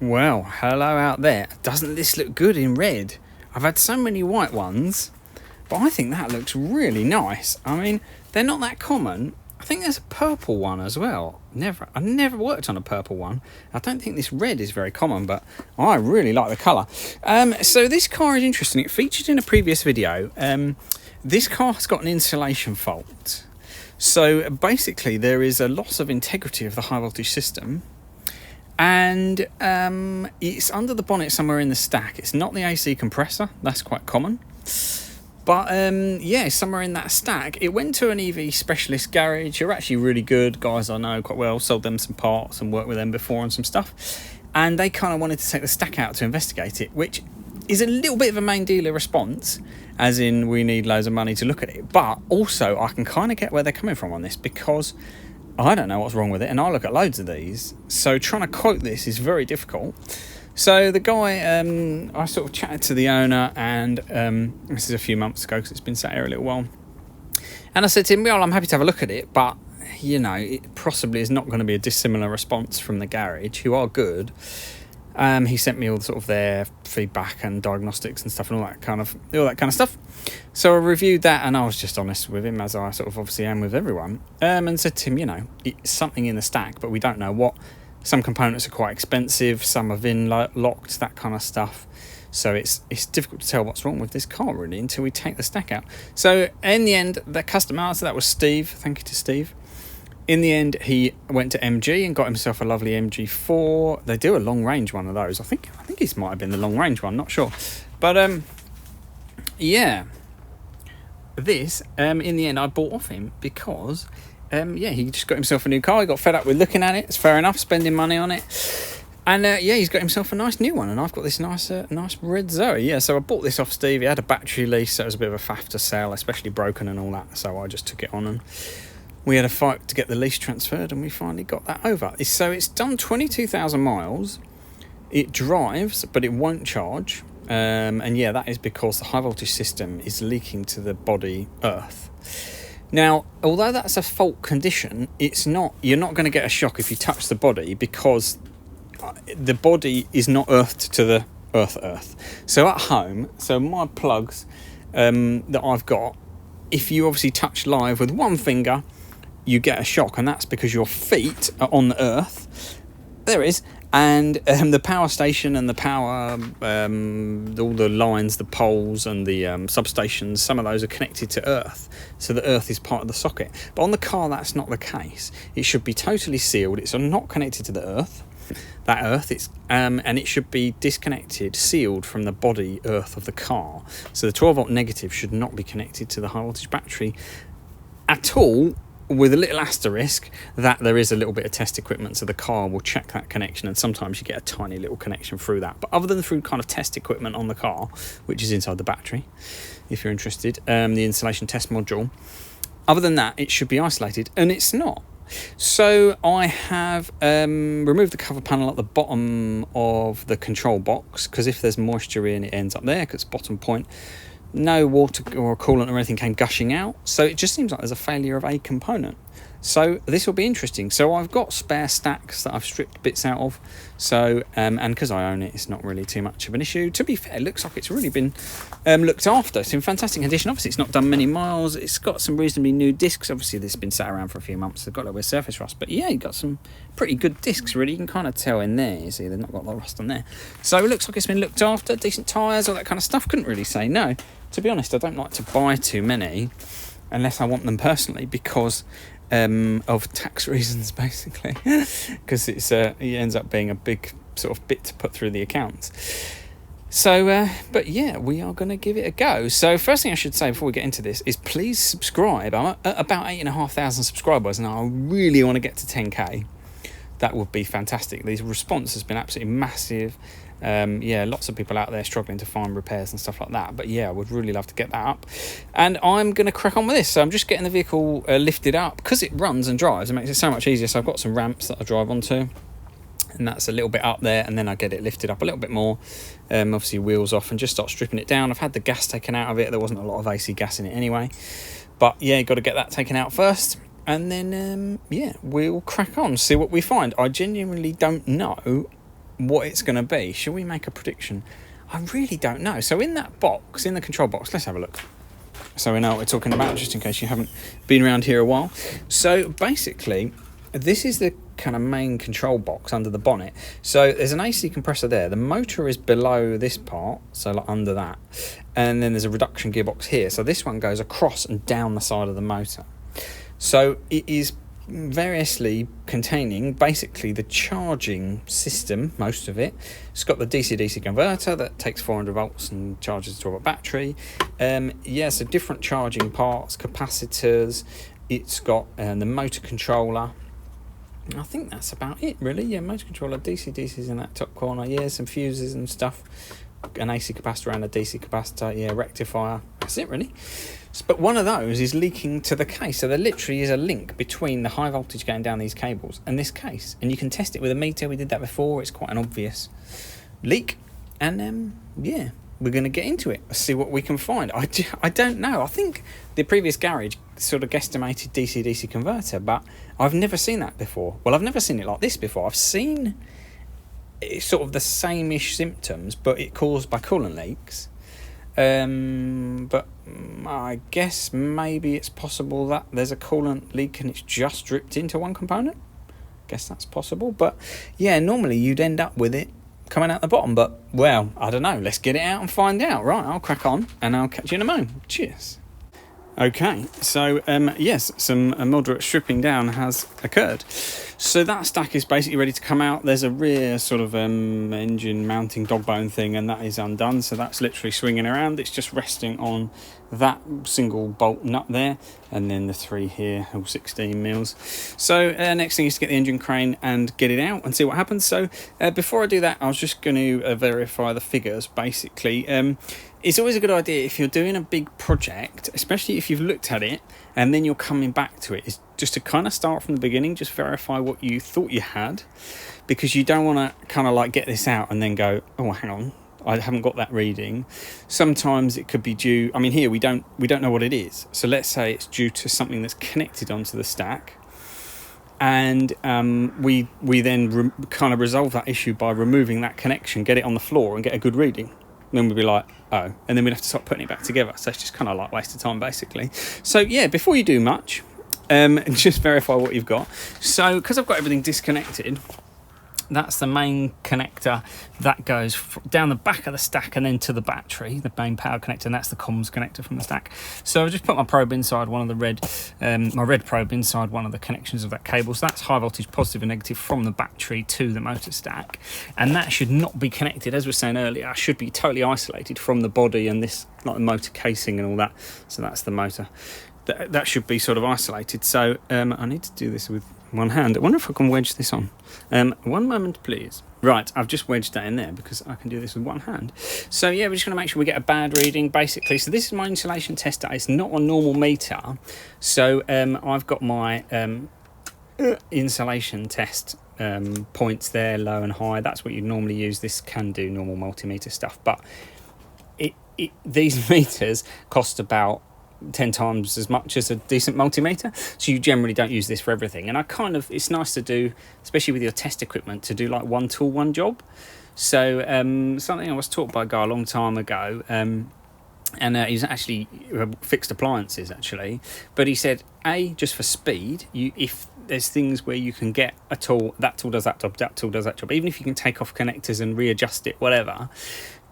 Well, hello out there. Doesn't this look good in red? I've had so many white ones, but I think that looks really nice. I mean, they're not that common. I think there's a purple one as well. I've never worked on a purple one. I don't think this red is very common, but I really like the colour. So this car is interesting. It featured in a previous video. This car has got an insulation fault. So basically there is a loss of integrity of the high voltage system. And it's under the bonnet somewhere in the stack. It's not the AC compressor. That's quite common. But yeah, somewhere in that stack. It went to an EV specialist garage. They're actually really good guys, I know quite well. Sold them some parts and worked with them before on some stuff. And they kind of wanted to take the stack out to investigate it, which is a little bit of a main dealer response, as in we need loads of money to look at it. But also I can kind of get where they're coming from on this, because I don't know what's wrong with it, and I look at loads of these, so trying to quote this is very difficult. So the guy, I sort of chatted to the owner, and this is a few months ago because it's been sat here a little while, and I said to him, well, I'm happy to have a look at it, but you know, it possibly is not going to be a dissimilar response from the garage, who are good. He sent me all sort of their feedback and diagnostics and stuff and all that kind of stuff. So I reviewed that, and I was just honest with him, as I sort of obviously am with everyone, and said to him, you know, it's something in the stack, but we don't know what. Some components are quite expensive, some are VIN locked, that kind of stuff. So it's difficult to tell what's wrong with this car really until we take the stack out. So in the end, the customer, so that was Steve. Thank you to Steve. In the end, he went to MG and got himself a lovely MG4. They do a long range one of those. I think this might have been the long range one, not sure. But yeah, this in the end I bought off him because yeah, he just got himself a new car. He got fed up with looking at it. It's fair enough, spending money on it. And yeah, he's got himself a nice new one, and I've got this nice red Zoe. Yeah, so I bought this off Steve. He had a battery lease, so it was a bit of a faff to sell, especially broken and all that. So I just took it on, and we had a fight to get the lease transferred, and we finally got that over. So it's done 22,000 miles. It drives, but it won't charge. And yeah, that is because the high voltage system is leaking to the body earth. Now, although that's a fault condition, you're not going to get a shock if you touch the body, because the body is not earthed to the earth. So at home, so my plugs that I've got, if you obviously touch live with one finger, you get a shock, and that's because your feet are on the earth. There is. And the power station and the power, all the lines, the poles and the substations, some of those are connected to earth. So the earth is part of the socket. But on the car, that's not the case. It should be totally sealed. It's not connected to the earth. That earth, and it should be disconnected, sealed from the body earth of the car. So the 12-volt negative should not be connected to the high voltage battery at all, with a little asterisk that there is a little bit of test equipment, so the car will check that connection, and sometimes you get a tiny little connection through that. But other than through kind of test equipment on the car, which is inside the battery, if you're interested, the insulation test module, other than that, it should be isolated, and it's not. So I have removed the cover panel at the bottom of the control box, because if there's moisture in, it ends up there, because it's bottom point. No water or coolant or anything came gushing out, so it just seems like there's a failure of a component. So this will be interesting. So I've got spare stacks that I've stripped bits out of, so and because I own it, it's not really too much of an issue. To be fair, it looks like it's really been looked after. It's in fantastic condition. Obviously it's not done many miles. It's got some reasonably new discs. Obviously this has been sat around for a few months. They've got a little bit of surface rust, but yeah, you've got some pretty good discs really. You can kind of tell in there, you see they've not got a lot of rust on there. So it looks like it's been looked after, decent tyres, all that kind of stuff. Couldn't really say no. To be honest, I don't like to buy too many unless I want them personally, because of tax reasons, basically, because it ends up being a big sort of bit to put through the accounts. So but yeah, we are going to give it a go. So first thing I should say before we get into this is please subscribe. I'm at about 8,500 subscribers, and I really want to get to 10k. That would be fantastic. The response has been absolutely massive. Yeah, lots of people out there struggling to find repairs and stuff like that, but yeah, I would really love to get that up, and I'm going to crack on with this. So I'm just getting the vehicle lifted up, because it runs and drives. It makes it so much easier. So I've got some ramps that I drive onto, and that's a little bit up there, and then I get it lifted up a little bit more, obviously wheels off, and just start stripping it down. I've had the gas taken out of it. There wasn't a lot of AC gas in it anyway, but yeah, got to get that taken out first, and then yeah, we'll crack on, see what we find. I genuinely don't know what it's going to be. Shall we make a prediction? I really don't know. So in that box, in the control box, let's have a look. So we know what we're talking about, just in case you haven't been around here a while. So basically, this is the kind of main control box under the bonnet. So there's an AC compressor there. The motor is below this part, so like under that. And then there's a reduction gearbox here. So this one goes across and down the side of the motor. So it is variously containing basically the charging system, most of it. It's got the DC-DC converter that takes 400 volts and charges to a battery. So different charging parts, capacitors. It's got the motor controller. I think that's about it, really. Yeah, motor controller, DC-DC's in that top corner. Yeah, some fuses and stuff. An AC capacitor and a DC capacitor. Yeah, rectifier. That's it, really. But one of those is leaking to the case. So there literally is a link between the high voltage going down these cables and this case. And you can test it with a meter. We did that before. It's quite an obvious leak. And, yeah, we're going to get into it. See what we can find. I don't know. I think the previous garage sort of guesstimated DC-DC converter, but I've never seen that before. Well, I've never seen it like this before. I've seen it's sort of the same-ish symptoms, but it caused by coolant leaks. But I guess maybe it's possible that there's a coolant leak and it's just dripped into one component. Guess that's possible. But yeah, normally you'd end up with it coming out the bottom. But, well, I don't know. Let's get it out and find out. Right, I'll crack on and I'll catch you in a moment. Cheers. Okay, so yes, some moderate stripping down has occurred. So that stack is basically ready to come out. There's a rear sort of engine mounting dog bone thing, and that is undone. So that's literally swinging around. It's just resting on that single bolt nut there, and then the 3 here, all 16 mils. So next thing is to get the engine crane and get it out and see what happens. So before I do that, I was just going to verify the figures, basically. It's always a good idea if you're doing a big project, especially if you've looked at it and then you're coming back to it, is just to kind of start from the beginning, just verify what you thought you had, because you don't want to kind of like get this out and then go, oh, hang on, I haven't got that reading. Sometimes it could be due, I mean, here we don't know what it is. So let's say it's due to something that's connected onto the stack. And we then kind of resolve that issue by removing that connection, get it on the floor and get a good reading. Then we'd be like, oh, and then we'd have to start putting it back together. So it's just kind of like waste of time, basically. So yeah, before you do much, just verify what you've got. So because I've got everything disconnected, that's the main connector that goes down the back of the stack and then to the battery, the main power connector, and that's the comms connector from the stack. So I just put my probe inside one of the my red probe inside one of the connections of that cable. So that's high voltage positive and negative from the battery to the motor stack, and that should not be connected, as we were saying earlier. Should be totally isolated from the body and this, like the motor casing and all that. So that's the motor. That should be sort of isolated. So I need to do this with one hand. I wonder if I can wedge this on. One moment, please. Right, I've just wedged that in there because I can do this with one hand. So yeah, we're just going to make sure we get a bad reading, basically. So this is my insulation tester. It's not a normal meter. So I've got my insulation test points there, low and high. That's what you'd normally use. This can do normal multimeter stuff, but these meters cost about 10 times as much as a decent multimeter, so you generally don't use this for everything. And it's nice to do, especially with your test equipment, to do like one tool, one job. So something I was taught by a guy a long time ago, and he's actually fixed appliances actually, but he said, just for speed, if there's things where you can get a tool, that tool does that job, that tool does that job, even if you can take off connectors and readjust it, whatever,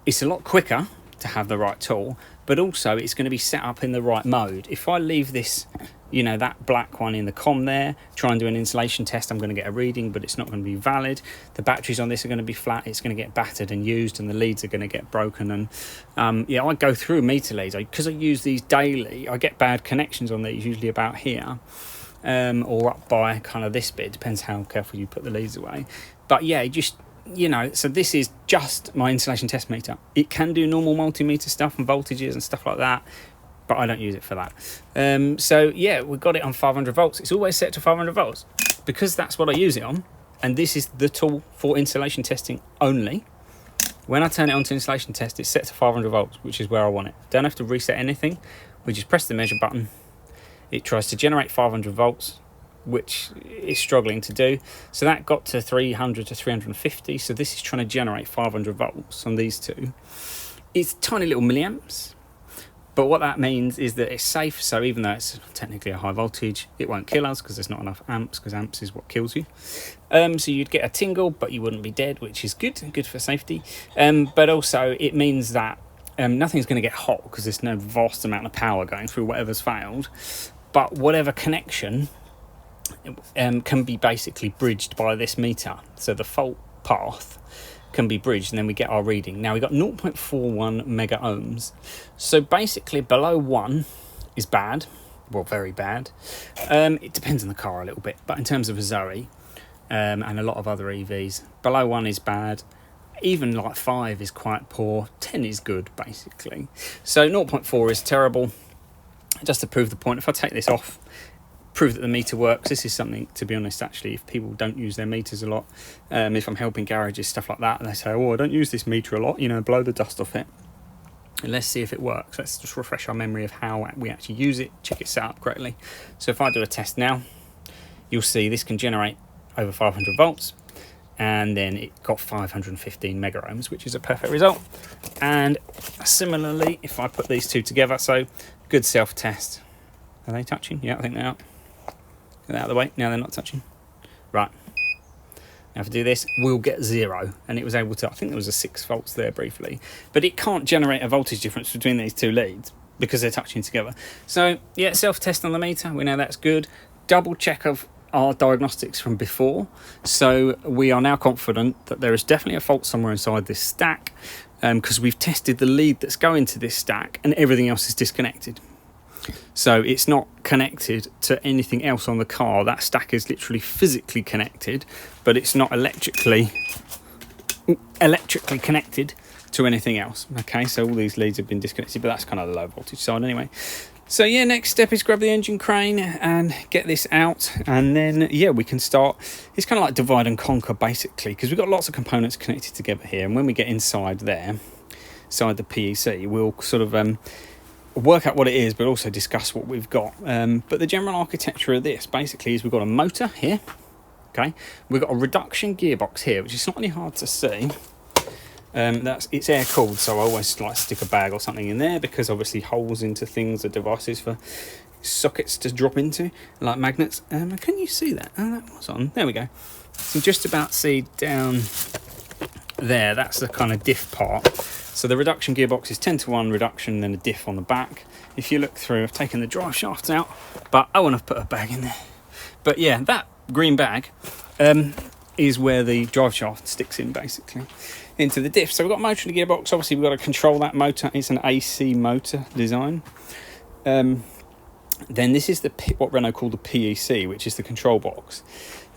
it's a lot quicker to have the right tool, but also it's going to be set up in the right mode. If I leave this, that black one in the comm there, try and do an insulation test, I'm going to get a reading, but it's not going to be valid. The batteries on this are going to be flat, it's going to get battered and used, and the leads are going to get broken. And I go through meter leads because I use these daily. I get bad connections on these, usually about here, or up by kind of this bit, depends how careful you put the leads away. But yeah, so this is just my insulation test meter. It can do normal multimeter stuff and voltages and stuff like that, but I don't use it for that. So yeah, we got it on 500 volts. It's always set to 500 volts because that's what I use it on, and this is the tool for insulation testing only. When I turn it on to insulation test, it's set to 500 volts, which is where I want it. Don't have to reset anything. We just press the measure button. It tries to generate 500 volts. which is struggling to do. So that got to 300 to 350. So this is trying to generate 500 volts on these two. It's tiny little milliamps, but what that means is that it's safe. So even though it's technically a high voltage, it won't kill us because there's not enough amps, because amps is what kills you. So you'd get a tingle, but you wouldn't be dead, which is good for safety. But also it means that nothing's going to get hot because there's no vast amount of power going through whatever's failed. But whatever connection can be basically bridged by this meter. So the fault path can be bridged, and then we get our reading. Now we got 0.41 mega ohms. So basically below 1 is bad, well, very bad. It depends on the car a little bit, but in terms of a Zoe and a lot of other EVs, below 1 is bad. Even like 5 is quite poor. 10 is good, basically. So 0.4 is terrible. Just to prove the point, if I take this off, prove that the meter works. This is something, to be honest, actually, if people don't use their meters a lot, if I'm helping garages, stuff like that, and they say, oh, I don't use this meter a lot, you know, blow the dust off it. And let's see if it works. Let's just refresh our memory of how we actually use it, check it set up correctly. So if I do a test now, you'll see this can generate over 500 volts. And then it got 515 mega ohms, which is a perfect result. And similarly, if I put these two together, so good self-test. Are they touching? Yeah, I think they are. Get that out of the way. Now they're not touching. Right. Now if I do this, we'll get 0. And it was able to, I think there was a 6 volts there briefly. But it can't generate a voltage difference between these two leads because they're touching together. So yeah, self-test on the meter. We know that's good. Double check of our diagnostics from before. So we are now confident that there is definitely a fault somewhere inside this stack, because we've tested the lead that's going to this stack and everything else is disconnected. So it's not connected to anything else on the car. That stack is literally physically connected, but it's not electrically connected to anything else. Okay, so all these leads have been disconnected, but that's kind of the low voltage side anyway. So yeah, next step is grab the engine crane and get this out, and then yeah, we can start. It's kind of like divide and conquer basically, because we've got lots of components connected together here, and when we get inside there, inside the PEC, we'll sort of work out what it is, but also discuss what we've got. But the general architecture of this basically is we've got a motor here, okay, we've got a reduction gearbox here, which is slightly hard to see. It's air cooled, so I always like to stick a bag or something in there, because obviously holes into things are devices for sockets to drop into, like magnets. Can you see that? Oh, that was on. There we go. So just about see down there, that's the kind of diff part. So the reduction gearbox is 10-to-1 reduction, then a diff on the back. If you look through, I've taken the drive shafts out, but I want to put a bag in there. But yeah, that green bag is where the drive shaft sticks in, basically, into the diff. So we've got motor and gearbox. Obviously, we've got to control that motor. It's an AC motor design. Then this is what Renault call the PEC, which is the control box.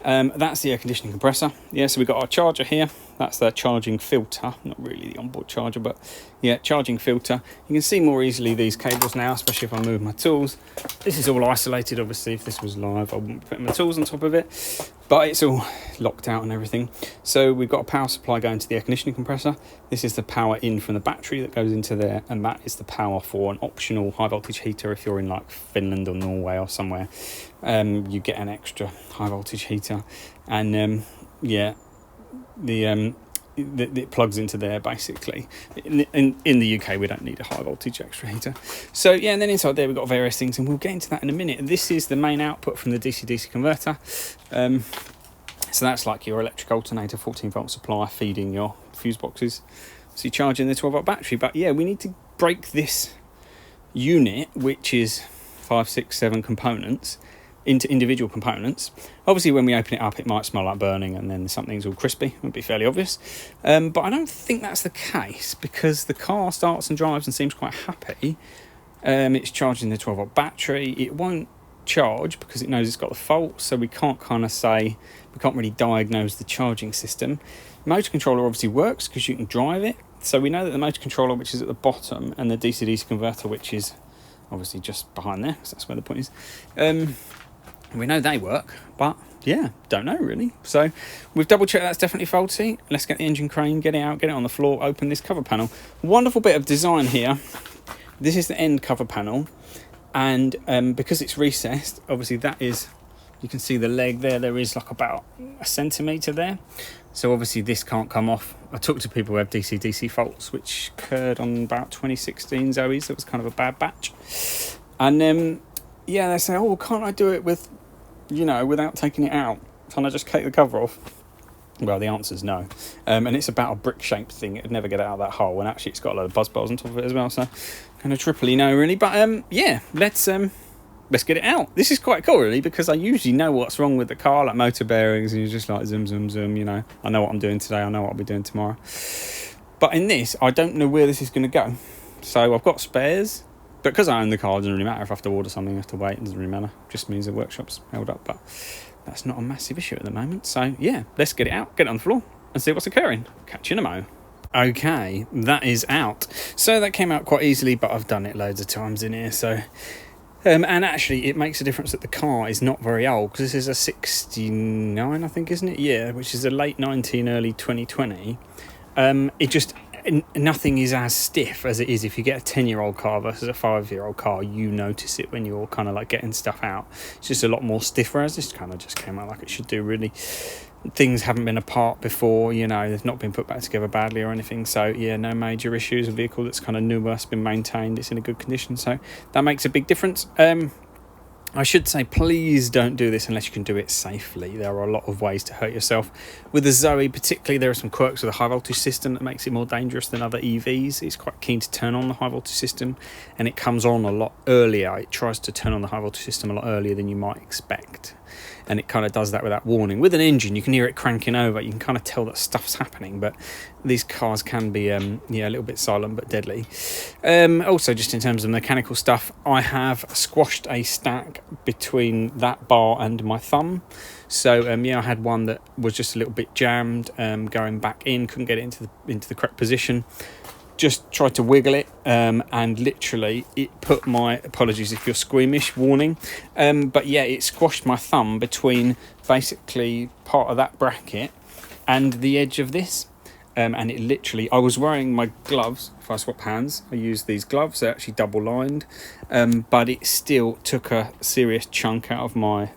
That's the air conditioning compressor. Yeah, so we've got our charger here. That's the charging filter. Not really the onboard charger, but yeah, charging filter. You can see more easily these cables now, especially if I move my tools. This is all isolated. Obviously, if this was live, I wouldn't put my tools on top of it, but it's all locked out and everything. So we've got a power supply going to the air conditioning compressor. This is the power in from the battery that goes into there, and that is the power for an optional high voltage heater. If you're in like Finland or Norway or somewhere, you get an extra high voltage heater, and yeah, it plugs into there basically. In the UK, we don't need a high voltage extra heater. So yeah, and then inside there we've got various things, and we'll get into that in a minute. This is the main output from the DC-DC converter. So that's like your electric alternator, 14 volt supply feeding your fuse boxes. So you're charging the 12 volt battery. But yeah, we need to break this unit, which is 5, 6, 7 components, into individual components. Obviously, when we open it up, it might smell like burning, and then something's all crispy. It would be fairly obvious. But I don't think that's the case, because the car starts and drives and seems quite happy. It's charging the 12 volt battery. It won't charge because it knows it's got the fault, so we can't really diagnose the charging system. Motor controller obviously works because you can drive it. So we know that the motor controller, which is at the bottom, and the DC-DC converter, which is obviously just behind there, because that's where the point is. We know they work, but yeah, don't know really. So we've double checked that's definitely faulty. Let's get the engine crane, get it out, get it on the floor, open this cover panel. Wonderful bit of design here. This is the end cover panel, and because it's recessed, obviously that is You can see the leg there is like about a centimetre there. So obviously this can't come off. I talked to people who have DC-DC faults, which occurred on about 2016 Zoes. It was kind of a bad batch. And yeah, they say, oh, can't I do it with, you know, without taking it out? Can I just take the cover off? Well, the answer's no. And it's about a brick-shaped thing. It'd never get out of that hole. And actually, it's got a lot of buzz bars on top of it as well. So kind of triply no, really. But yeah, let's get it out. This is quite cool, really, because I usually know what's wrong with the car, like motor bearings, and you're just like zoom, zoom, zoom, you know. I know what I'm doing today. I know what I'll be doing tomorrow. But in this, I don't know where this is going to go. So I've got spares. But because I own the car, it doesn't really matter. If I have to order something, I have to wait. It doesn't really matter. It just means the workshop's held up. But that's not a massive issue at the moment. So, yeah, let's get it out, get it on the floor, and see what's occurring. Catch you in a mo. Okay, that is out. So that came out quite easily, but I've done it loads of times in here. So, and actually, it makes a difference that the car is not very old, because this is a 69, I think, isn't it? Yeah, which is a late 19, early 2020. It just... nothing is as stiff as it is if you get a 10-year-old car versus a 5-year-old car. You notice it when you're kind of like getting stuff out. It's just a lot more stiff, whereas this kind of just came out like it should do, really. Things haven't been apart before, you know, they've not been put back together badly or anything. So yeah, no major issues. A vehicle that's kind of newer, it's been maintained, it's in a good condition, so that makes a big difference. I should say, please don't do this unless you can do it safely. There are a lot of ways to hurt yourself. With the Zoe particularly, there are some quirks with the high voltage system that makes it more dangerous than other EVs. It's quite keen to turn on the high voltage system, and it comes on a lot earlier. It tries to turn on the high voltage system a lot earlier than you might expect. And it kind of does that without warning. With an engine, you can hear it cranking over. You can kind of tell that stuff's happening, but these cars can be a little bit silent but deadly. Also, just in terms of mechanical stuff, I have squashed a stack between that bar and my thumb. So I had one that was just a little bit jammed, going back in, couldn't get it into the correct position. Just tried to wiggle it, and literally it put my, apologies if you're squeamish, warning, but yeah, it squashed my thumb between basically part of that bracket and the edge of this, and it literally, I was wearing my gloves. If I swap hands, I use these gloves, they're actually double lined, but it still took a serious chunk out of my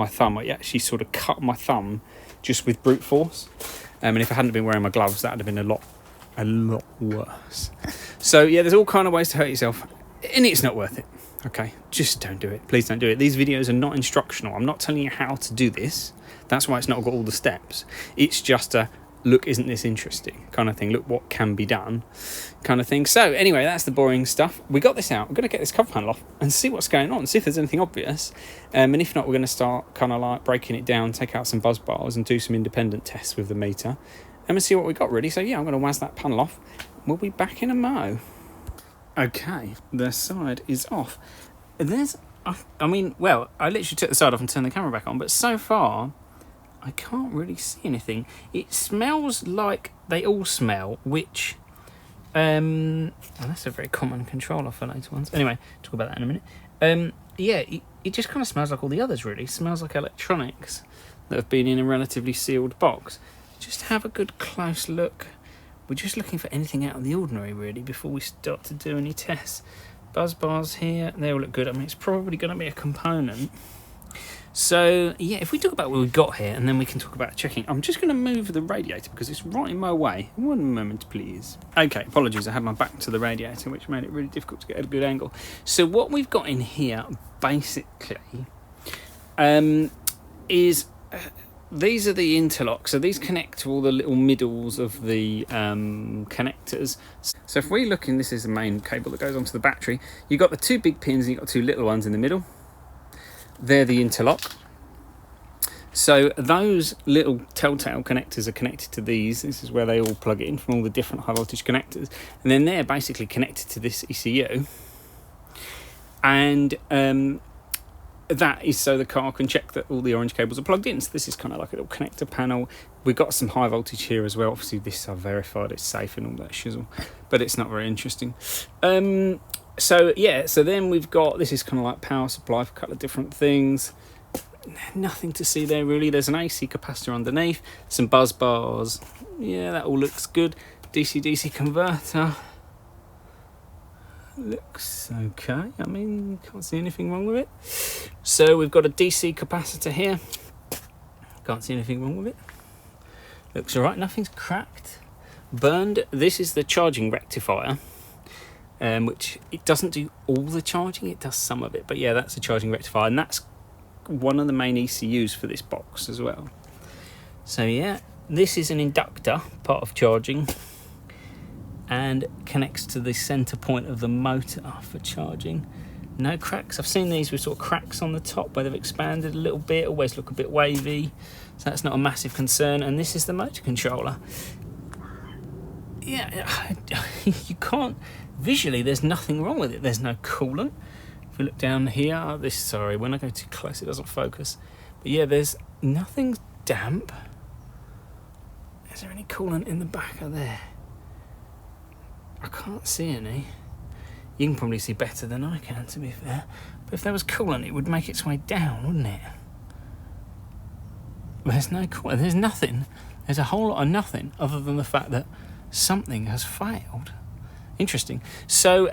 thumb. It actually sort of cut my thumb just with brute force, and if I hadn't been wearing my gloves, that would have been a lot worse. So yeah, there's all kind of ways to hurt yourself, and it's not worth it. Okay, just don't do it. Please don't do it. These videos are not instructional. I'm not telling you how to do this. That's why it's not got all the steps. It's just a look, isn't this interesting kind of thing. Look what can be done kind of thing. So anyway, that's the boring stuff. We got this out. We're going to get this cover panel off and see what's going on, see if there's anything obvious, and if not, we're going to start kind of like breaking it down, take out some buzz bars and do some independent tests with the meter, and we'll see what we got, really. So yeah, I'm going to waz that panel off. We'll be back in a mo. Okay, the side is off. There's, I literally took the side off and turned the camera back on, but so far, I can't really see anything. It smells like they all smell, which, that's a very common controller for later ones. Anyway, talk about that in a minute. It just kind of smells like all the others, really. It smells like electronics that have been in a relatively sealed box. Just have a good close look. We're just looking for anything out of the ordinary, really, before we start to do any tests. Buzz bars here, they all look good. I mean, it's probably going to be a component. So, yeah, if we talk about what we've got here, and then we can talk about checking. I'm just going to move the radiator because it's right in my way. One moment, please. Okay, apologies, I had my back to the radiator, which made it really difficult to get a good angle. So what we've got in here, basically, is... these are the interlocks, so these connect to all the little middles of the connectors. So if we look in, this is the main cable that goes onto the battery. You've got the two big pins and you've got two little ones in the middle. They're the interlock. So those little telltale connectors are connected to these. This is where they all plug in from all the different high voltage connectors. And then they're basically connected to this ECU. And that is so the car can check that all the orange cables are plugged in. So this is kind of like a little connector panel. We've got some high voltage here as well. Obviously this I've verified it's safe and all that shizzle, but it's not very interesting. So then we've got, this is kind of like power supply for a couple of different things. Nothing to see there really. There's an AC capacitor underneath, some buzz bars. Yeah, that all looks good. DC-DC converter. looks okay. I mean, can't see anything wrong with it. So we've got a DC capacitor here. Can't see anything wrong with it. Looks alright, nothing's cracked, burned. This is the charging rectifier, which it doesn't do all the charging, it does some of it. But yeah, that's a charging rectifier, and that's one of the main ECUs for this box as well. So yeah, this is an inductor, part of charging, and connects to the center point of the motor for charging. No cracks. I've seen these with sort of cracks on the top where they've expanded a little bit, always look a bit wavy, so that's not a massive concern. And this is the motor controller. Yeah, you can't, visually there's nothing wrong with it. There's no coolant. If we look down here, sorry, when I go too close it doesn't focus. But yeah, there's nothing damp. Is there any coolant in the back of there? I can't see any. You can probably see better than I can, to be fair. But if there was coolant, it would make its way down, wouldn't it? There's no coolant. There's nothing. There's a whole lot of nothing other than the fact that something has failed. Interesting. So,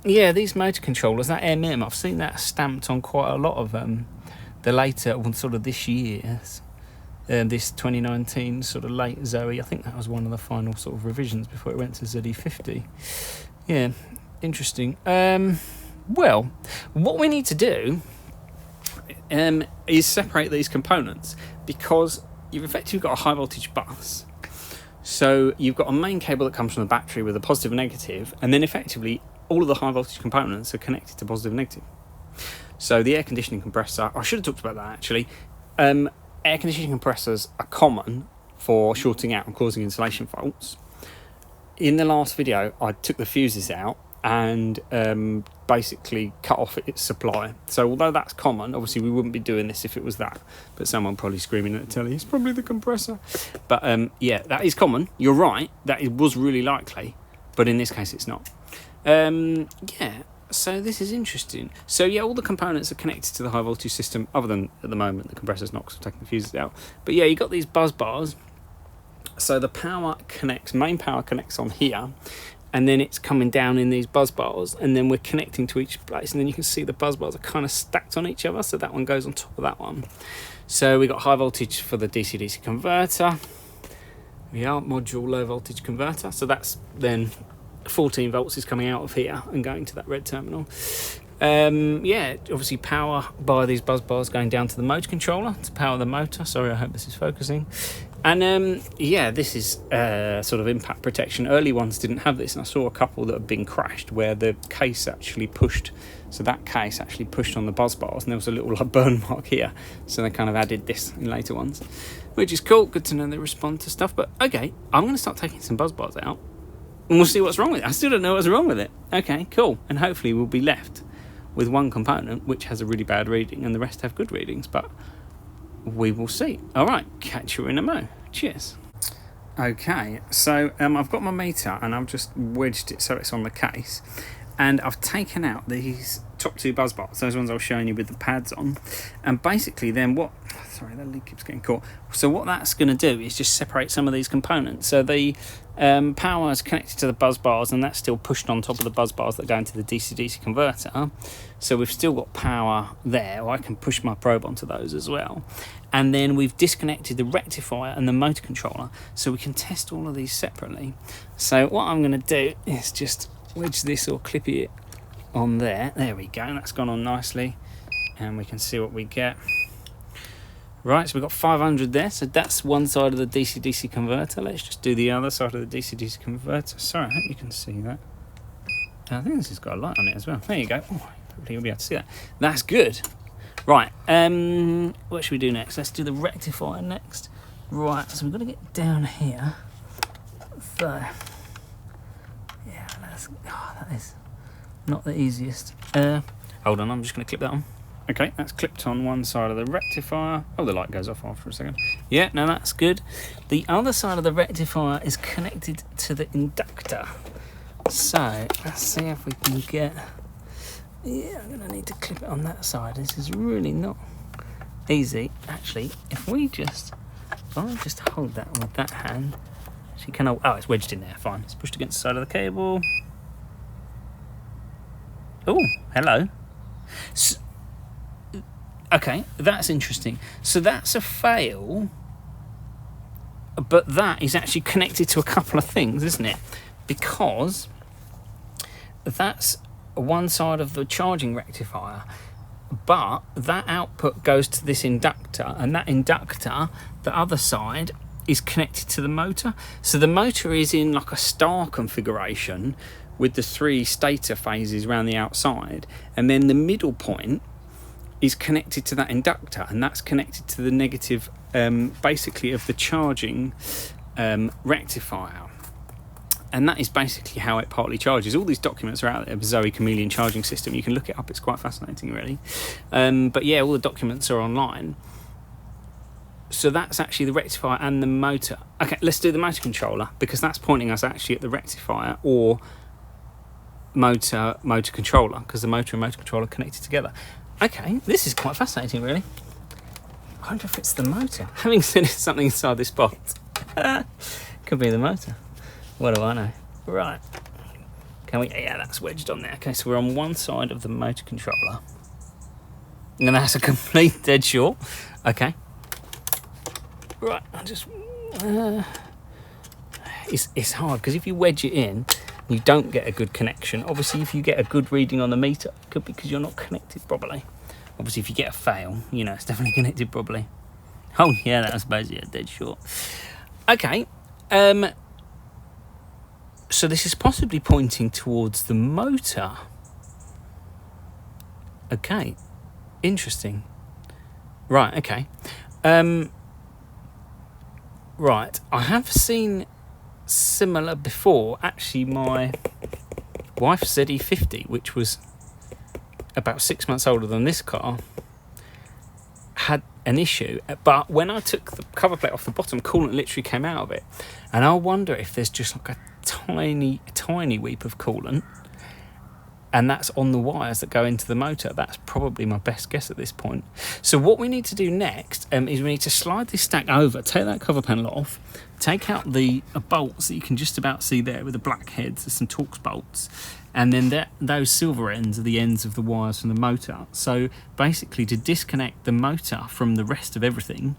yeah, these motor controllers, that MM, I've seen that stamped on quite a lot of the later, sort of this year's. This 2019 sort of late Zoe, I think that was one of the final sort of revisions before it went to ZE40. Yeah, interesting. Well, what we need to do is separate these components, because you've effectively got a high voltage bus. So you've got a main cable that comes from the battery with a positive and negative, and then effectively all of the high voltage components are connected to positive and negative. So the air conditioning compressor, I should have talked about that actually. Air conditioning compressors are common for shorting out and causing insulation faults. In the last video, I took the fuses out and basically cut off its supply. So although that's common, obviously we wouldn't be doing this if it was that. But someone probably screaming at the telly, it's probably the compressor. But yeah, that is common. You're right, that was really likely. But in this case, it's not. Yeah. So this is interesting. So yeah, all the components are connected to the high voltage system, other than at the moment the compressor's not, because I've taken the fuses out. But yeah, you've got these buzz bars. So the power connects, main power connects on here, and then it's coming down in these buzz bars, and then we're connecting to each place, and then you can see the buzz bars are kind of stacked on each other, so that one goes on top of that one. So we got high voltage for the DC-DC converter. We are module low voltage converter, so that's then 14 volts is coming out of here and going to that red terminal. Yeah, obviously power by these buzz bars going down to the motor controller to power the motor. Sorry, I hope this is focusing. And yeah, this is sort of impact protection. Early ones didn't have this, and I saw a couple that have been crashed where the case actually pushed. So that case actually pushed on the buzz bars, and there was a little like burn mark here. So they kind of added this in later ones, which is cool. Good to know they respond to stuff. But okay, I'm going to start taking some buzz bars out, and we'll see what's wrong with it. I still don't know what's wrong with it. Okay, cool. And hopefully we'll be left with one component which has a really bad reading and the rest have good readings, but we will see. All right, catch you in a mo. Cheers. Okay, so I've got my meter and I've just wedged it so it's on the case, and I've taken out these top two buzz bars, those ones I was showing you with the pads on, and basically then what, sorry, that lid keeps getting caught. So what that's going to do is just separate some of these components. So the power is connected to the buzz bars, and that's still pushed on top of the buzz bars that go into the DC-DC converter. So we've still got power there, or I can push my probe onto those as well. And then we've disconnected the rectifier and the motor controller, so we can test all of these separately. So what I'm going to do is just wedge this or clip it on there. There we go, that's gone on nicely, and we can see what we get. Right, so we've got 500 there, so that's one side of the DC-DC converter. Let's just do the other side of the DC-DC converter. Sorry, I hope you can see that. I think this has got a light on it as well. There you go. Oh, hopefully you'll be able to see that. That's good. Right, what should we do next? Let's do the rectifier next. Right, so we've got to get down here. So, yeah, that is not the easiest. Hold on, I'm just going to clip that on. Okay, that's clipped on one side of the rectifier. Oh, the light goes off after a second. Yeah, no, that's good. The other side of the rectifier is connected to the inductor. So, let's see if we can get... Yeah, I'm going to need to clip it on that side. This is really not easy. Actually, if I just hold that with that hand, she can... Oh, it's wedged in there, fine. It's pushed against the side of the cable. Oh, hello. Okay, that's interesting. So that's a fail, but that is actually connected to a couple of things, isn't it? Because that's one side of the charging rectifier, but that output goes to this inductor, and that inductor, the other side, is connected to the motor. So the motor is in like a star configuration with the 3 stator phases around the outside, and then the middle point is connected to that inductor, and that's connected to the negative basically of the charging rectifier, and that is basically how it partly charges. All these documents are out there, the Zoe Chameleon charging system. You can look it up, it's quite fascinating really. But yeah, all the documents are online. So that's actually the rectifier and the motor. Okay, let's do the motor controller, because that's pointing us actually at the rectifier or motor controller, because the motor and motor controller are connected together. Okay, this is quite fascinating, really. I wonder if it's the motor. Having said it's something inside this box. Could be the motor. What do I know? Right. Can we... Yeah, that's wedged on there. Okay, so we're on one side of the motor controller. And that's a complete dead short. Okay. Right, I'll just... It's hard, because if you wedge it in, you don't get a good connection. Obviously, if you get a good reading on the meter, it could be because you're not connected properly. Obviously, if you get a fail, you know, it's definitely connected properly. Oh, yeah, that was basically a dead short. Okay. So this is possibly pointing towards the motor. Okay. Interesting. Right, okay. Right, I have seen similar before. Actually, my wife's ZE40, which was about 6 months older than this car, had an issue, but when I took the cover plate off the bottom, coolant literally came out of it, and I wonder if there's just like a tiny weep of coolant, and that's on the wires that go into the motor. That's probably my best guess at this point. So what we need to do next is we need to slide this stack over, take that cover panel off, take out the bolts that you can just about see there with the black heads. There's some Torx bolts, and then those silver ends are the ends of the wires from the motor. So basically to disconnect the motor from the rest of everything,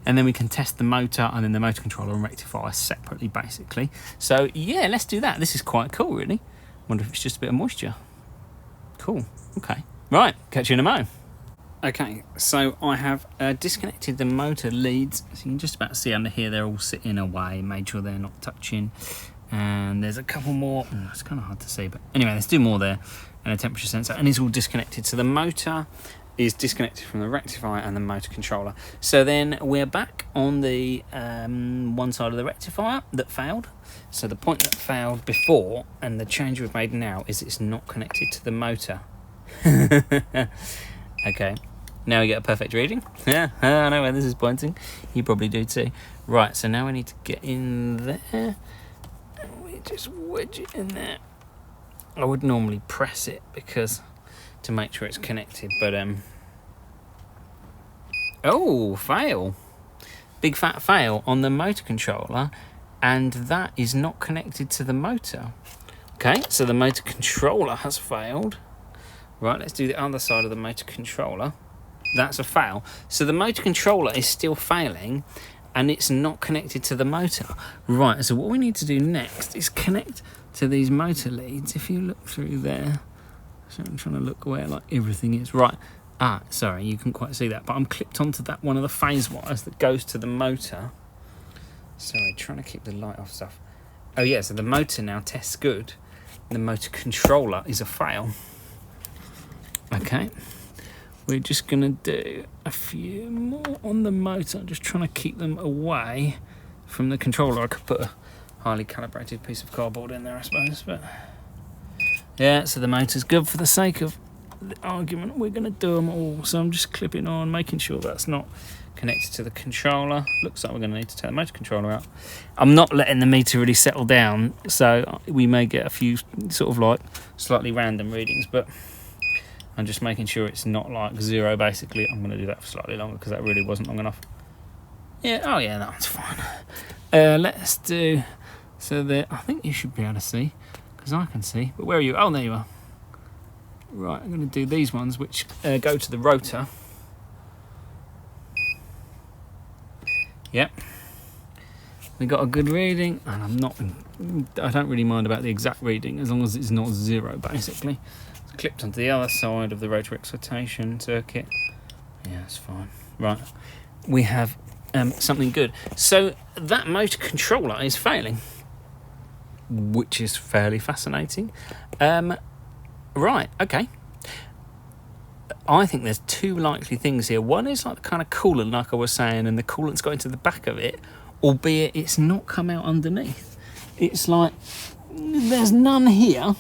and then we can test the motor and then the motor controller and rectifier separately, basically. So yeah, let's do that. This is quite cool, really. Wonder if it's just a bit of moisture. Cool. Okay. Right. Catch you in a mo. Okay, so I have disconnected the motor leads. So you can just about see under here, they're all sitting away. Made sure they're not touching. And there's a couple more. It's kind of hard to see, but anyway, let's do more there. And a temperature sensor, and it's all disconnected. So the motor is disconnected from the rectifier and the motor controller. So then we're back on the one side of the rectifier that failed. So the point that failed before and the change we've made now is it's not connected to the motor. Okay, now we get a perfect reading. Yeah, I know where this is pointing. You probably do too. Right, so now we need to get in there. And we just wedge it in there. I would normally press it because to make sure it's connected, but oh, fail. Big fat fail on the motor controller, and that is not connected to the motor. Okay, so the motor controller has failed. Right, let's do the other side of the motor controller. That's a fail. So the motor controller is still failing, and it's not connected to the motor. Right, so what we need to do next is connect to these motor leads. If you look through there, so I'm trying to look where like everything is. Right, sorry, you couldn't quite see that, but I'm clipped onto that one of the phase wires that goes to the motor. Sorry, trying to keep the light off stuff. Oh yeah, so the motor now tests good. The motor controller is a fail. Okay, we're just gonna do a few more on the motor, just trying to keep them away from the controller. I could put a highly calibrated piece of cardboard in there, I suppose, but yeah, so the motor's good. For the sake of the argument, we're gonna do them all. So I'm just clipping on, making sure that's not connected to the controller. Looks like we're gonna need to take the motor controller out. I'm not letting the meter really settle down, so we may get a few sort of like slightly random readings, but I'm just making sure it's not like zero, basically. I'm going to do that for slightly longer because that really wasn't long enough. Yeah, oh yeah, that one's fine. Let's do... So there, I think you should be able to see, because I can see. But where are you? Oh, there you are. Right, I'm going to do these ones, which go to the rotor. Yep. We got a good reading, and I don't really mind about the exact reading as long as it's not 0, basically. It's clipped onto the other side of the rotor excitation circuit. Yeah, that's fine. Right, we have something good. So that motor controller is failing, which is fairly fascinating. Right, okay. I think there's two likely things here. One is like the kind of coolant, like I was saying, and the coolant's got into the back of it, albeit it's not come out underneath. It's like there's none here.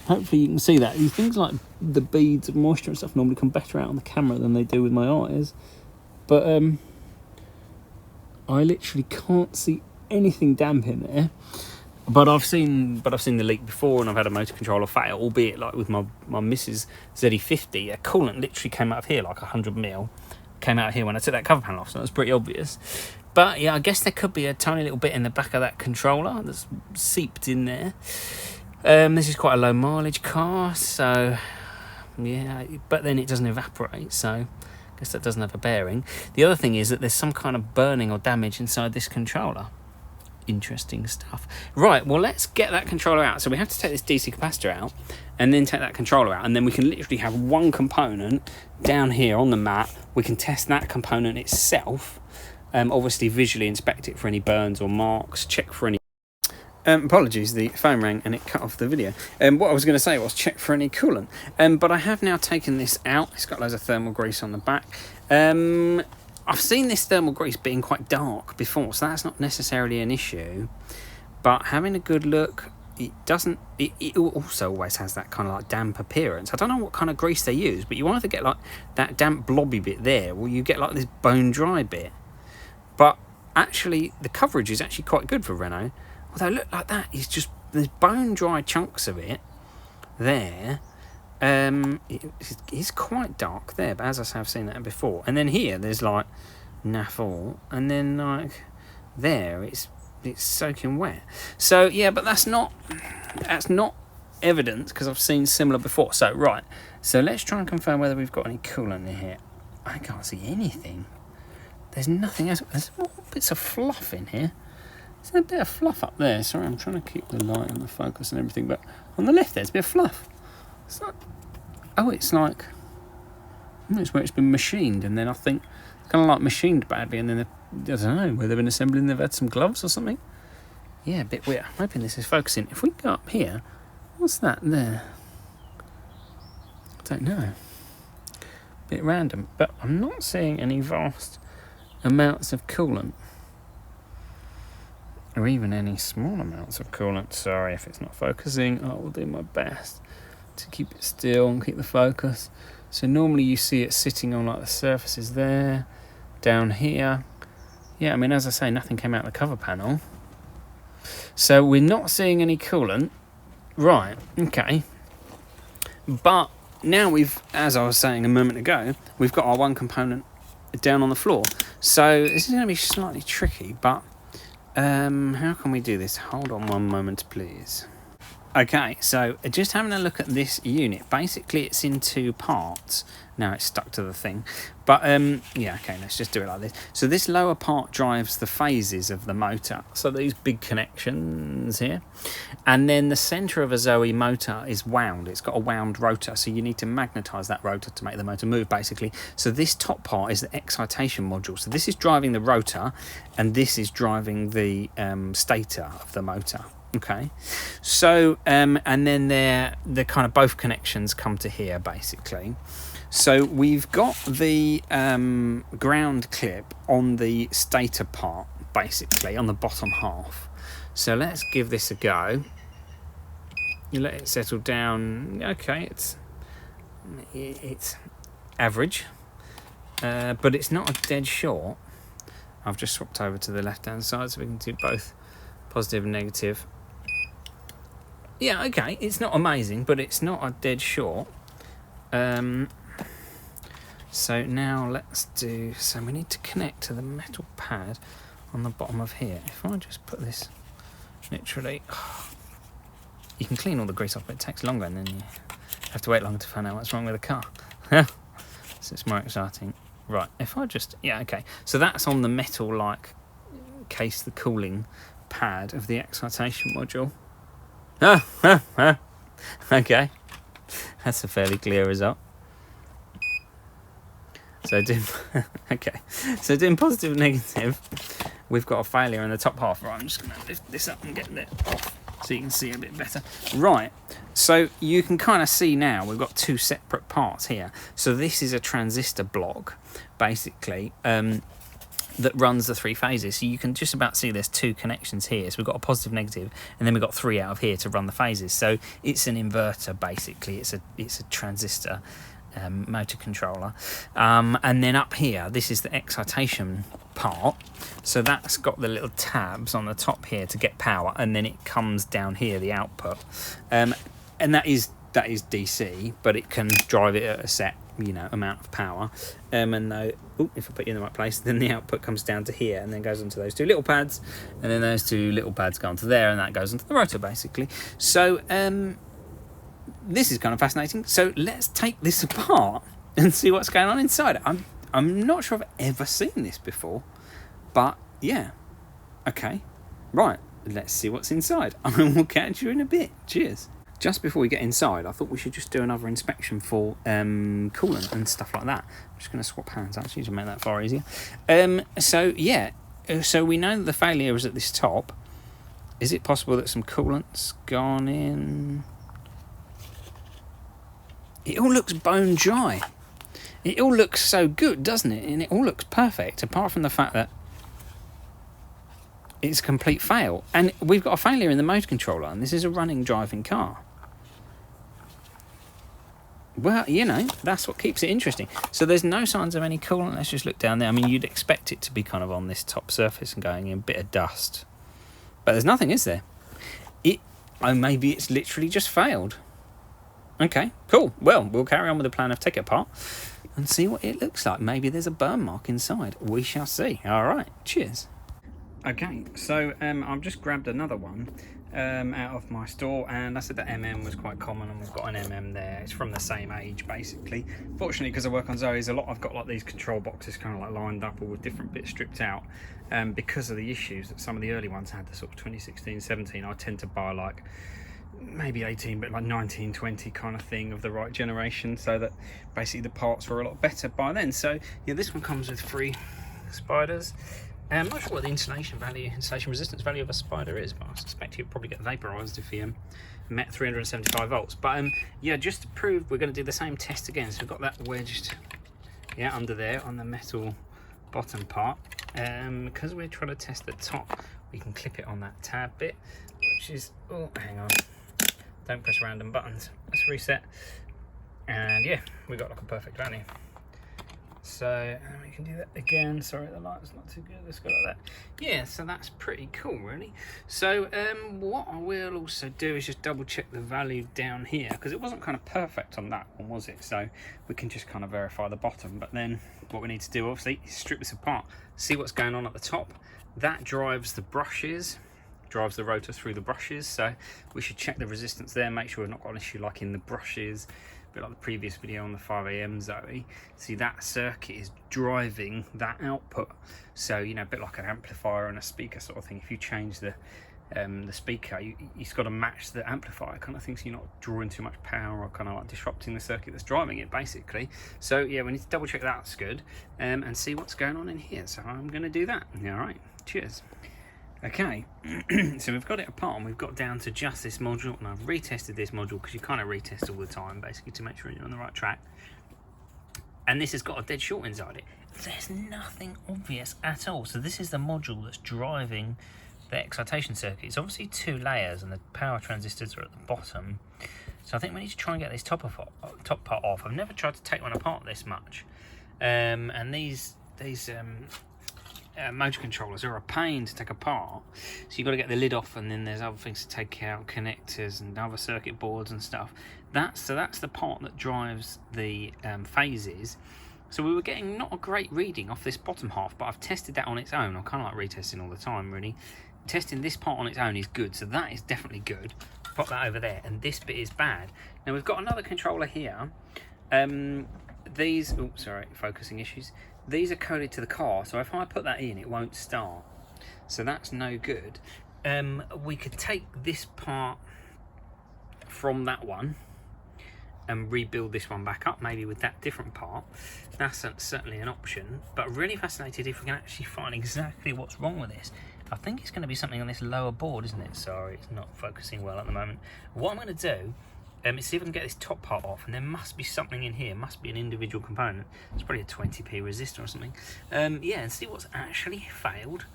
Hopefully you can see that. These things like the beads of moisture and stuff normally come better out on the camera than they do with my eyes. But I literally can't see anything damp in there. But I've seen the leak before, and I've had a motor controller fail, albeit like with my Mrs. ZE40, a coolant literally came out of here, like 100ml, came out of here when I took that cover panel off, so that's pretty obvious. But yeah, I guess there could be a tiny little bit in the back of that controller that's seeped in there. This is quite a low mileage car, so yeah, but then it doesn't evaporate, so I guess that doesn't have a bearing. The other thing is that there's some kind of burning or damage inside this controller. Interesting stuff. Right, well, let's get that controller out. So we have to take this DC capacitor out and then take that controller out, and then we can literally have one component down here on the mat. We can test that component itself, obviously visually inspect it for any burns or marks, check for any apologies, the phone rang and it cut off the video. What I was going to say was check for any coolant, but I have now taken this out. It's got loads of thermal grease on the back. I've seen this thermal grease being quite dark before, so that's not necessarily an issue. But having a good look, it doesn't. It also always has that kind of like damp appearance. I don't know what kind of grease they use, but you either get like that damp blobby bit there, or you get like this bone dry bit. But actually, the coverage is actually quite good for Renault. Although look like that, it's just there's bone dry chunks of it there. It's quite dark there, but as I say, I've seen that before. And then here there's like naphthol, and then like there it's soaking wet. So yeah, but that's not evidence, because I've seen similar before. So right, so let's try and confirm whether we've got any coolant in here. I can't see anything. There's nothing else. There's bits of fluff in here. There's a bit of fluff up there. Sorry, I'm trying to keep the light and the focus and everything, but on the left there's a bit of fluff. It's like, it's like, it's where it's been machined, and then I think kind of like machined badly, and then I don't know where they've been assembling. They've had some gloves or something. Yeah, a bit weird. I'm hoping this is focusing. If we go up here, what's that there? I don't know. Bit random, but I'm not seeing any vast amounts of coolant, or even any small amounts of coolant. Sorry if it's not focusing. I will do my best to keep it still and keep the focus. So normally you see it sitting on like the surfaces there, down here. Yeah, I mean, as I say, nothing came out of the cover panel. So we're not seeing any coolant. Right, okay. But now we've, as I was saying a moment ago, we've got our one component down on the floor. So this is going to be slightly tricky, but how can we do this? Hold on one moment, please. Okay, so just having a look at this unit. Basically, it's in two parts. Now it's stuck to the thing. But, yeah, okay, let's just do it like this. So this lower part drives the phases of the motor. So these big connections here. And then the centre of a Zoe motor is wound. It's got a wound rotor, so you need to magnetise that rotor to make the motor move, basically. So this top part is the excitation module. So this is driving the rotor, and this is driving the stator of the motor. Okay, so and then the kind of both connections come to here, basically. So we've got the ground clip on the stator part, basically on the bottom half. So let's give this a go. You let it settle down. Okay, it's average, but it's not a dead short. I've just swapped over to the left hand side so we can do both positive and negative. Yeah, okay, it's not amazing, but it's not a dead short. So now let's do, so we need to connect to the metal pad on the bottom of here. If I just put this literally, you can clean all the grease off, but it takes longer, and then have to wait long to find out what's wrong with the car. So it's more exciting. Right, if I just, yeah, okay. So that's on the metal, like, case, the cooling pad of the excitation module. Okay. That's a fairly clear result. So doing positive and negative, we've got a failure in the top half. Right, I'm just going to lift this up and get it off so you can see a bit better. Right, so you can kind of see now we've got two separate parts here. So this is a transistor block, basically, that runs the three phases. So you can just about see there's two connections here. So we've got a positive, negative, and then we've got three out of here to run the phases. So it's an inverter, basically. It's a transistor motor controller, and then up here this is the excitation part, so that's got the little tabs on the top here to get power, and then it comes down here, the output, and that is DC, but it can drive it at a set amount of power, and though, if I put you in the right place, then the output comes down to here and then goes onto those two little pads, and then those two little pads go onto there, and that goes onto the rotor, basically. So this is kind of fascinating. So let's take this apart and see what's going on inside. I'm not sure I've ever seen this before, but yeah. Okay, right. Let's see what's inside. And we'll catch you in a bit. Cheers. Just before we get inside, I thought we should just do another inspection for coolant and stuff like that. I'm just going to swap hands actually to make that far easier. So yeah, so we know that the failure is at this top. Is it possible that some coolant's gone in? It all looks bone dry. It all looks so good, doesn't it? And it all looks perfect, apart from the fact that it's a complete fail. And we've got a failure in the motor controller, and this is a running, driving car. Well, that's what keeps it interesting. So there's no signs of any coolant. Let's just look down there. I mean, you'd expect it to be kind of on this top surface and going in a bit of dust. But there's nothing, is there? Maybe it's literally just failed. Okay, cool. Well, we'll carry on with the plan of take it apart and see what it looks like. Maybe there's a burn mark inside. We shall see. All right, cheers. Okay, so I've just grabbed another one out of my store, and I said that was quite common, and we've got an there. It's from the same age, basically. Fortunately, because I work on Zoe's a lot, I've got like these control boxes kind of like lined up, all with different bits stripped out. Because of the issues that some of the early ones had, the sort of 2016, 17, I tend to buy like maybe 18, but like 19, 20 kind of thing of the right generation, so that basically the parts were a lot better by then. So yeah, this one comes with 3 spiders. I'm not sure what the installation resistance value of a spider is, but I suspect you'd probably get vaporized if you met 375 volts. But yeah, just to prove, we're going to do the same test again. So we've got that wedged under there on the metal bottom part. Because we're trying to test the top, we can clip it on that tab bit, which is, oh, hang on, don't press random buttons. Let's reset, and yeah, we got like a perfect value. So we can do that again. Sorry, the light's not too good. Let's go like that. Yeah, so that's pretty cool, really. So what I will also do is just double check the value down here, because it wasn't kind of perfect on that one, was it? So we can just kind of verify the bottom. But then what we need to do, obviously, is strip this apart, see what's going on at the top. That drives the brushes, drives the rotor through the brushes. So we should check the resistance there, make sure we've not got an issue like in the brushes. Like the previous video on the 5am Zoe, see that circuit is driving that output. So a bit like an amplifier and a speaker sort of thing. If you change the speaker, you've got to match the amplifier kind of thing, so you're not drawing too much power or kind of like disrupting the circuit that's driving it, basically. So yeah, we need to double check that's good, and see what's going on in here. So I'm going to do that. All right, cheers. Okay, so we've got it apart, and we've got down to just this module, and I've retested this module, because you kind of retest all the time, basically, to make sure you're on the right track. And this has got a dead short inside it. There's nothing obvious at all. So this is the module that's driving the excitation circuit. It's obviously 2 layers, and the power transistors are at the bottom. So I think we need to try and get this top part off. I've never tried to take one apart this much. And these motor controllers are a pain to take apart, so you've got to get the lid off, and then there's other things to take out, connectors and other circuit boards and stuff. That's the part that drives the phases. So we were getting not a great reading off this bottom half, but I've tested that on its own. I'm kind of like retesting all the time, really. Testing this part on its own is good, so that is definitely good. pop that over there, and this bit is bad. Now we've got another controller here. These, oh sorry, focusing issues. These are coded to the car, so if I put that in, it won't start. So that's no good. We could take this part from that one and rebuild this one back up, maybe with that different part. That's certainly an option, but really fascinated if we can actually find exactly what's wrong with this. I think it's going to be something on this lower board, isn't it? Sorry, it's not focusing well at the moment. What I'm going to do is see if I can get this top part off, and there must be something in here, must be an individual component. It's probably a 20p resistor or something. Yeah, and see what's actually failed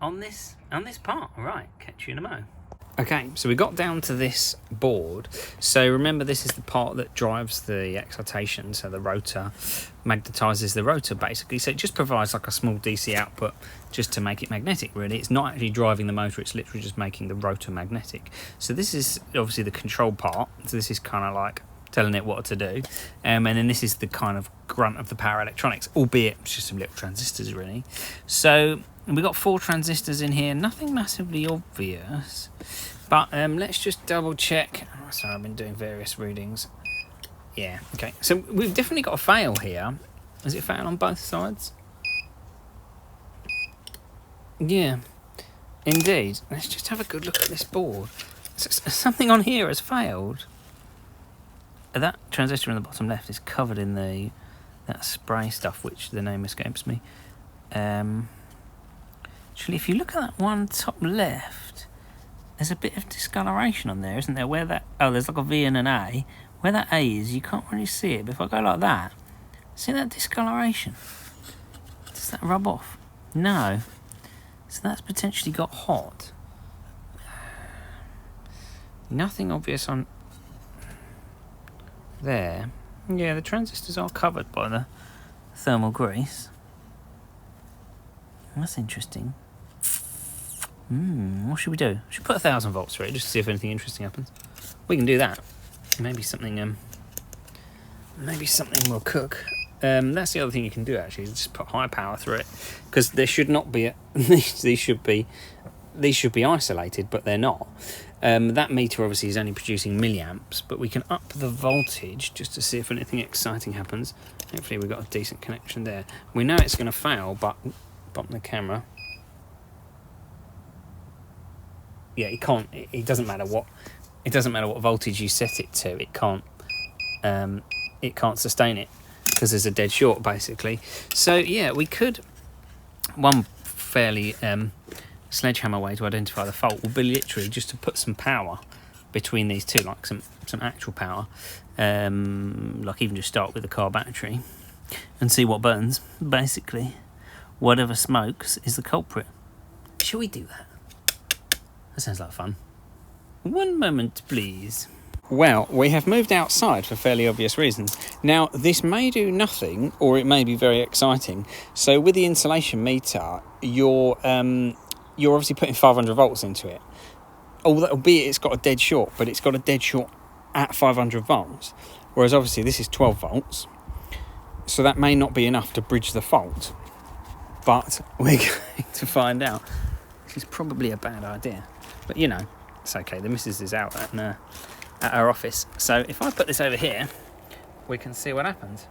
on this part. All right, catch you in a mo. Okay, so we got down to this board. So remember, this is the part that drives the excitation. So the rotor magnetizes the rotor, basically. So it just provides like a small DC output just to make it magnetic, really. It's not actually driving the motor, it's literally just making the rotor magnetic. So this is obviously the control part. So this is kind of like telling it what to do. And then this is the kind of grunt of the power electronics, albeit it's just some little transistors, really. So we've got 4 transistors in here, nothing massively obvious. But let's just double check. Oh, sorry, I've been doing various readings. Yeah, okay. So we've definitely got a fail here. Is it fail on both sides? Yeah, indeed. Let's just have a good look at this board. Something on here has failed. That transistor in the bottom left is covered in that spray stuff, which the name escapes me. Actually, if you look at that one top left, there's a bit of discoloration on there, isn't there? Where that, oh, there's like a V and an A. Where that A is, you can't really see it. But if I go like that, see that discoloration? Does that rub off? No. So that's potentially got hot. Nothing obvious on there. Yeah, the transistors are covered by the thermal grease. That's interesting. What should we do? We should put 1,000 volts through it just to see if anything interesting happens. We can do that. Maybe something will cook. That's the other thing you can do, actually, is just put high power through it, because there should not be these should be isolated, but they're not. That meter obviously is only producing milliamps, but we can up the voltage just to see if anything exciting happens. Hopefully we've got a decent connection there. We know it's going to fail, but bump the camera. Yeah, it can't. It doesn't matter what. It doesn't matter what voltage you set it to. It can't. It can't sustain it because there's a dead short, basically. So yeah, we could. One fairly sledgehammer way to identify the fault would be literally just to put some power between these two, like some actual power. Like even just start with the car battery and see what burns. Basically, whatever smokes is the culprit. Shall we do that? That sounds like fun. One moment, please. Well, we have moved outside for fairly obvious reasons. Now, this may do nothing, or it may be very exciting. So with the insulation meter, you're obviously putting 500 volts into it. Albeit it's got a dead short, but it's got a dead short at 500 volts. Whereas obviously this is 12 volts. So that may not be enough to bridge the fault. But we're going to find out. This is probably a bad idea. But, you know, it's okay. The missus is out at our office. So if I put this over here, we can see what happens.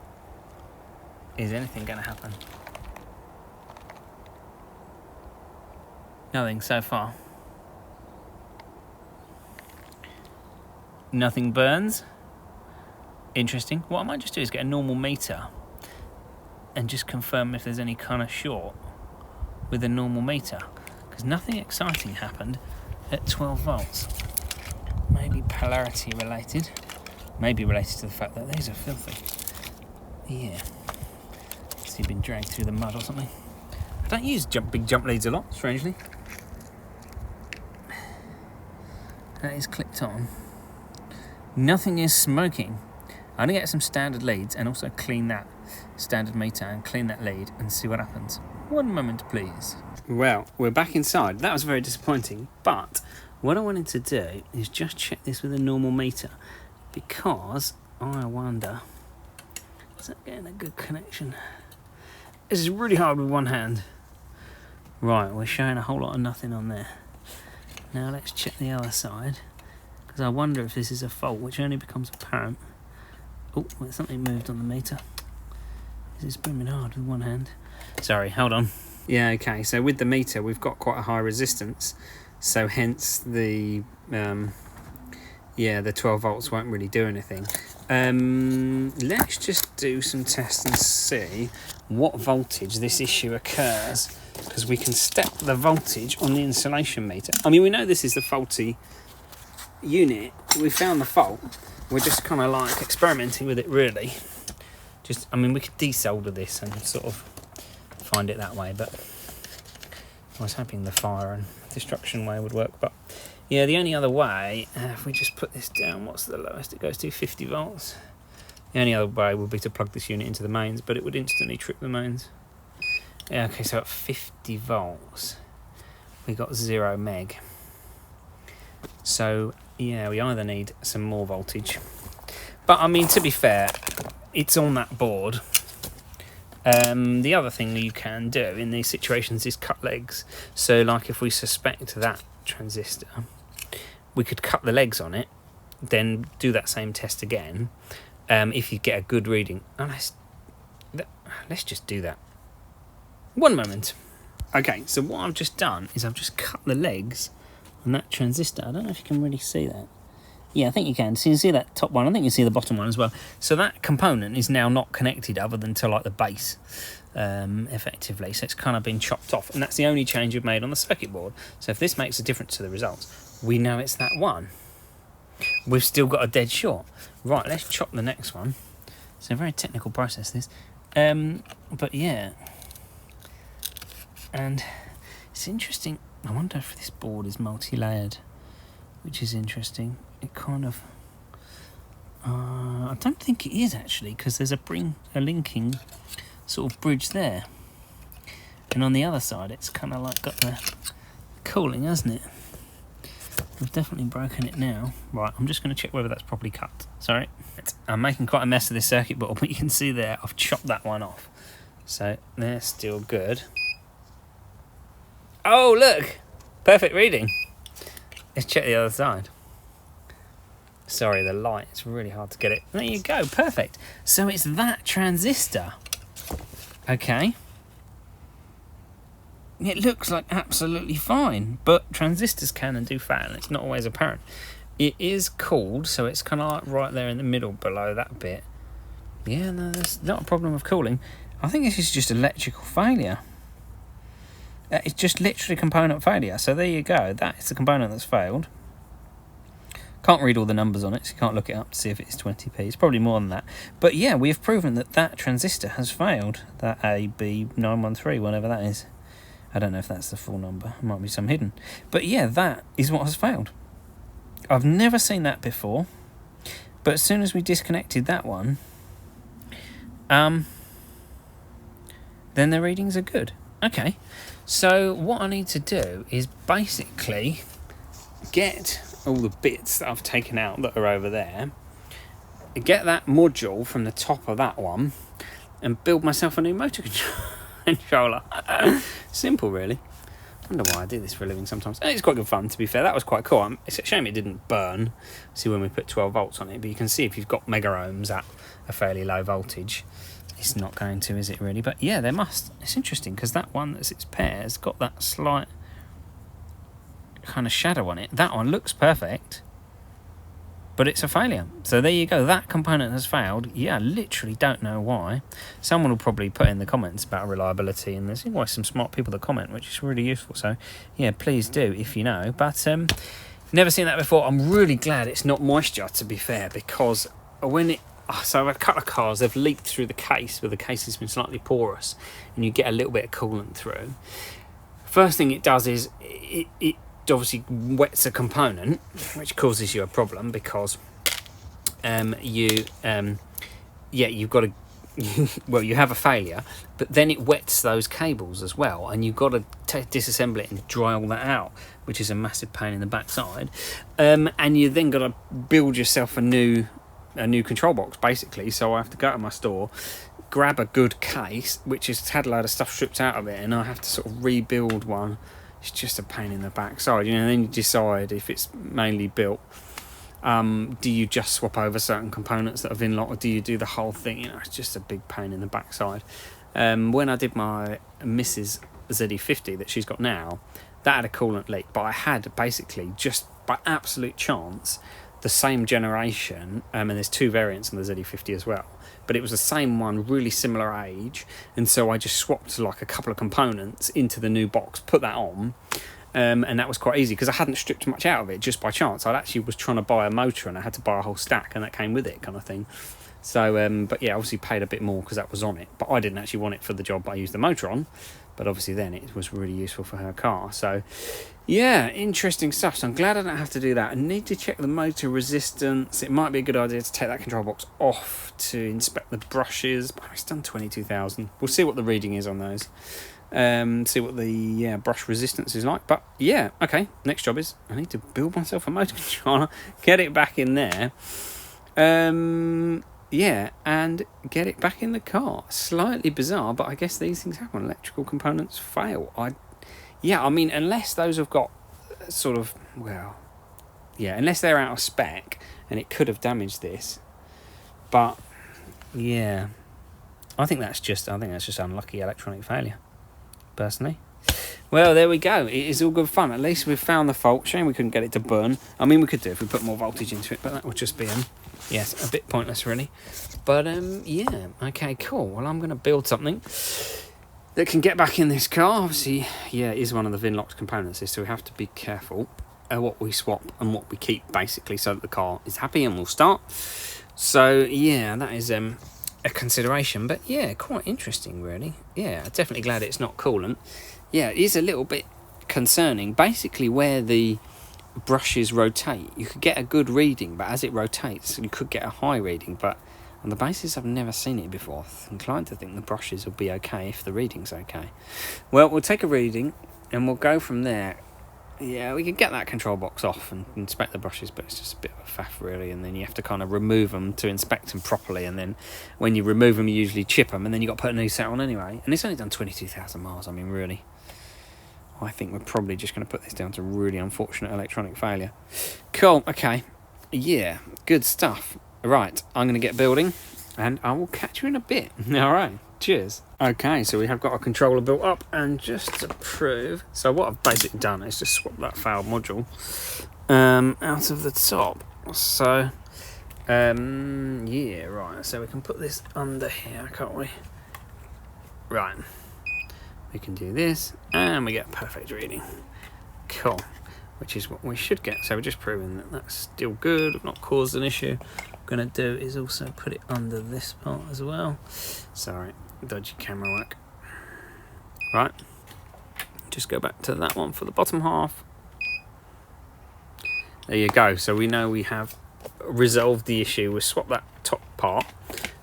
Is anything going to happen? Nothing so far. Nothing burns. Interesting. What I might just do is get a normal meter and just confirm if there's any kind of short with a normal meter. Because nothing exciting happened at 12 volts. Maybe polarity related. Maybe related to the fact that these are filthy. Yeah. It's been dragged through the mud or something. I don't use big jump leads a lot, strangely. That is clicked on. Nothing is smoking. I'm going to get some standard leads and also clean that standard meter and clean that lead and see what happens. One moment, please. Well, we're back inside. That was very disappointing, but what I wanted to do is just check this with a normal meter, because I wonder, is that getting a good connection? This is really hard with one hand. Right, we're showing a whole lot of nothing on there. Now let's check the other side, because I wonder if this is a fault, which only becomes apparent. Oh, there's something moved on the meter. This is brimming hard with one hand. Sorry, hold on. Yeah, okay, so with the meter we've got quite a high resistance, so hence the 12 volts won't really do anything. Let's just do some tests and see what voltage this issue occurs, because we can step the voltage on the insulation meter. I mean, we know this is the faulty unit. We found the fault. We're just kind of like experimenting with it, really. I mean, we could desolder this and sort of find it that way, but I was hoping the fire and destruction way would work. But yeah, the only other way, if we just put this down, what's the lowest it goes to? 50 volts. The only other way would be to plug this unit into the mains, but it would instantly trip the mains. Yeah, okay, so at 50 volts, we got 0 meg. So yeah, we either need some more voltage. But I mean, to be fair, it's on that board. The other thing you can do in these situations is cut legs. So like if we suspect that transistor, we could cut the legs on it, then do that same test again. If you get a good reading. Oh, let's just do that. One moment. Okay, so what I've just done is I've just cut the legs on that transistor. I don't know if you can really see that. Yeah, I think you can. So you can see that top one. I think you see the bottom one as well. So that component is now not connected other than to like the base, effectively. So it's kind of been chopped off. And that's the only change we've made on the circuit board. So if this makes a difference to the results, we know it's that one. We've still got a dead short. Right, let's chop the next one. It's a very technical process, this. But yeah. And it's interesting. I wonder if this board is multi-layered, which is interesting. It kind of... I don't think it is, actually, because there's a linking sort of bridge there. And on the other side, it's kind of like got the cooling, hasn't it? We've definitely broken it now. Right, I'm just going to check whether that's properly cut. Sorry. I'm making quite a mess of this circuit board, but you can see there, I've chopped that one off. So they're still good. Oh, look! Perfect reading. Let's check the other side. Sorry, the light, it's really hard to get it. There you go, perfect. So it's that transistor. Okay. It looks like absolutely fine, but transistors can and do fail, and it's not always apparent. It is cooled, so it's kind of like right there in the middle below that bit. Yeah, no, there's not a problem of cooling. I think this is just electrical failure. It's just literally component failure. So there you go. That is the component that's failed. Can't read all the numbers on it, so you can't look it up to see if it's 20p. It's probably more than that. But yeah, we have proven that that transistor has failed. That AB913, whatever that is. I don't know if that's the full number. It might be some hidden. But yeah, that is what has failed. I've never seen that before. But as soon as we disconnected that one, then the readings are good. Okay, so what I need to do is basically get all the bits that I've taken out that are over there, get that module from the top of that one, and build myself a new motor controller. Simple, really. I wonder why I do this for a living sometimes. And it's quite good fun, to be fair. That was quite cool. It's a shame it didn't burn. See, when we put 12 volts on it, but you can see if you've got mega ohms at a fairly low voltage, it's not going to, is it really? But yeah, there must. It's interesting because that one that's its pair has got that slight kind of shadow on it. That one looks perfect, but it's a failure. So there you go. That component has failed. Yeah, I literally don't know why. Someone will probably put in the comments about reliability, and there's always some smart people that comment, which is really useful. So yeah, please do if you know. But never seen that before. I'm really glad it's not moisture, to be fair, because when it... So a couple of cars, they've leaked through the case, where the case has been slightly porous, and you get a little bit of coolant through. First thing it does is it obviously wets a component, which causes you a problem because you've got to well, you have a failure, but then it wets those cables as well, and you've got to disassemble it and dry all that out, which is a massive pain in the backside. And you then got to build yourself a new control box, basically. So I have to go to my store, grab a good case which has had a load of stuff stripped out of it, and I have to sort of rebuild one. It's just a pain in the backside, you know. And then you decide if it's mainly built Do you just swap over certain components that have been locked, or do you do the whole thing? You know, it's just a big pain in the backside. When I did my Mrs. ZE40 that she's got now, that had a coolant leak, but I had basically just by absolute chance the same generation, and there's 2 variants on the ZE40 as well, but it was the same one, really similar age, and so I just swapped like a couple of components into the new box, put that on, and that was quite easy because I hadn't stripped much out of it just by chance. I actually was trying to buy a motor and I had to buy a whole stack, and that came with it, kind of thing. So but yeah, obviously paid a bit more because that was on it, but I didn't actually want it for the job I used the motor on, but obviously then it was really useful for her car. So yeah, interesting stuff. So I'm glad I don't have to do that. I need to check the motor resistance. It might be a good idea to take that control box off to inspect the brushes, but it's done 22,000. We'll see what the reading is on those. See what the brush resistance is like. But yeah, okay, next job is I need to build myself a motor controller, get it back in there, yeah, and get it back in the car. Slightly bizarre, but I guess these things happen. Electrical components fail. I mean, unless those have got sort of, well, yeah, unless they're out of spec and it could have damaged this. But yeah, I think that's just unlucky electronic failure, personally. Well, there we go. It is all good fun. At least we've found the fault. Shame we couldn't get it to burn. I mean, we could do if we put more voltage into it, but that would just be yes, a bit pointless, really. But yeah, okay, cool. Well, I'm going to build something that can get back in this car. Obviously, yeah, it is one of the VIN-locked components, so we have to be careful what we swap and what we keep, basically, so that the car is happy and will start. So yeah, that is a consideration. But yeah, quite interesting, really. Yeah, definitely glad it's not coolant. Yeah, it is a little bit concerning. Basically, where the brushes rotate, you could get a good reading, but as it rotates, you could get a high reading. But on the basis I've never seen it before, I'm inclined to think the brushes will be okay if the reading's okay. Well, we'll take a reading and we'll go from there. Yeah, we can get that control box off and inspect the brushes, but it's just a bit of a faff, really, and then you have to kind of remove them to inspect them properly, and then when you remove them you usually chip them, and then you've got to put a new set on anyway, and it's only done 22,000 miles. I mean, really, I think we're probably just going to put this down to really unfortunate electronic failure. Cool, okay, yeah, good stuff. Right, I'm going to get building, and I will catch you in a bit. All right, cheers. Okay, so we have got our controller built up, and just to prove, so what I've basically done is just swap that failed module out of the top. So, yeah, right, so we can put this under here, can't we? Right, we can do this, and we get a perfect reading. Cool, which is what we should get. So we're just proving that that's still good, we've not caused an issue. What I'm going to do is also put it under this part as well. Sorry, dodgy camera work. Right, just go back to that one for the bottom half. There you go. So we know we have resolved the issue. We'll swap that top part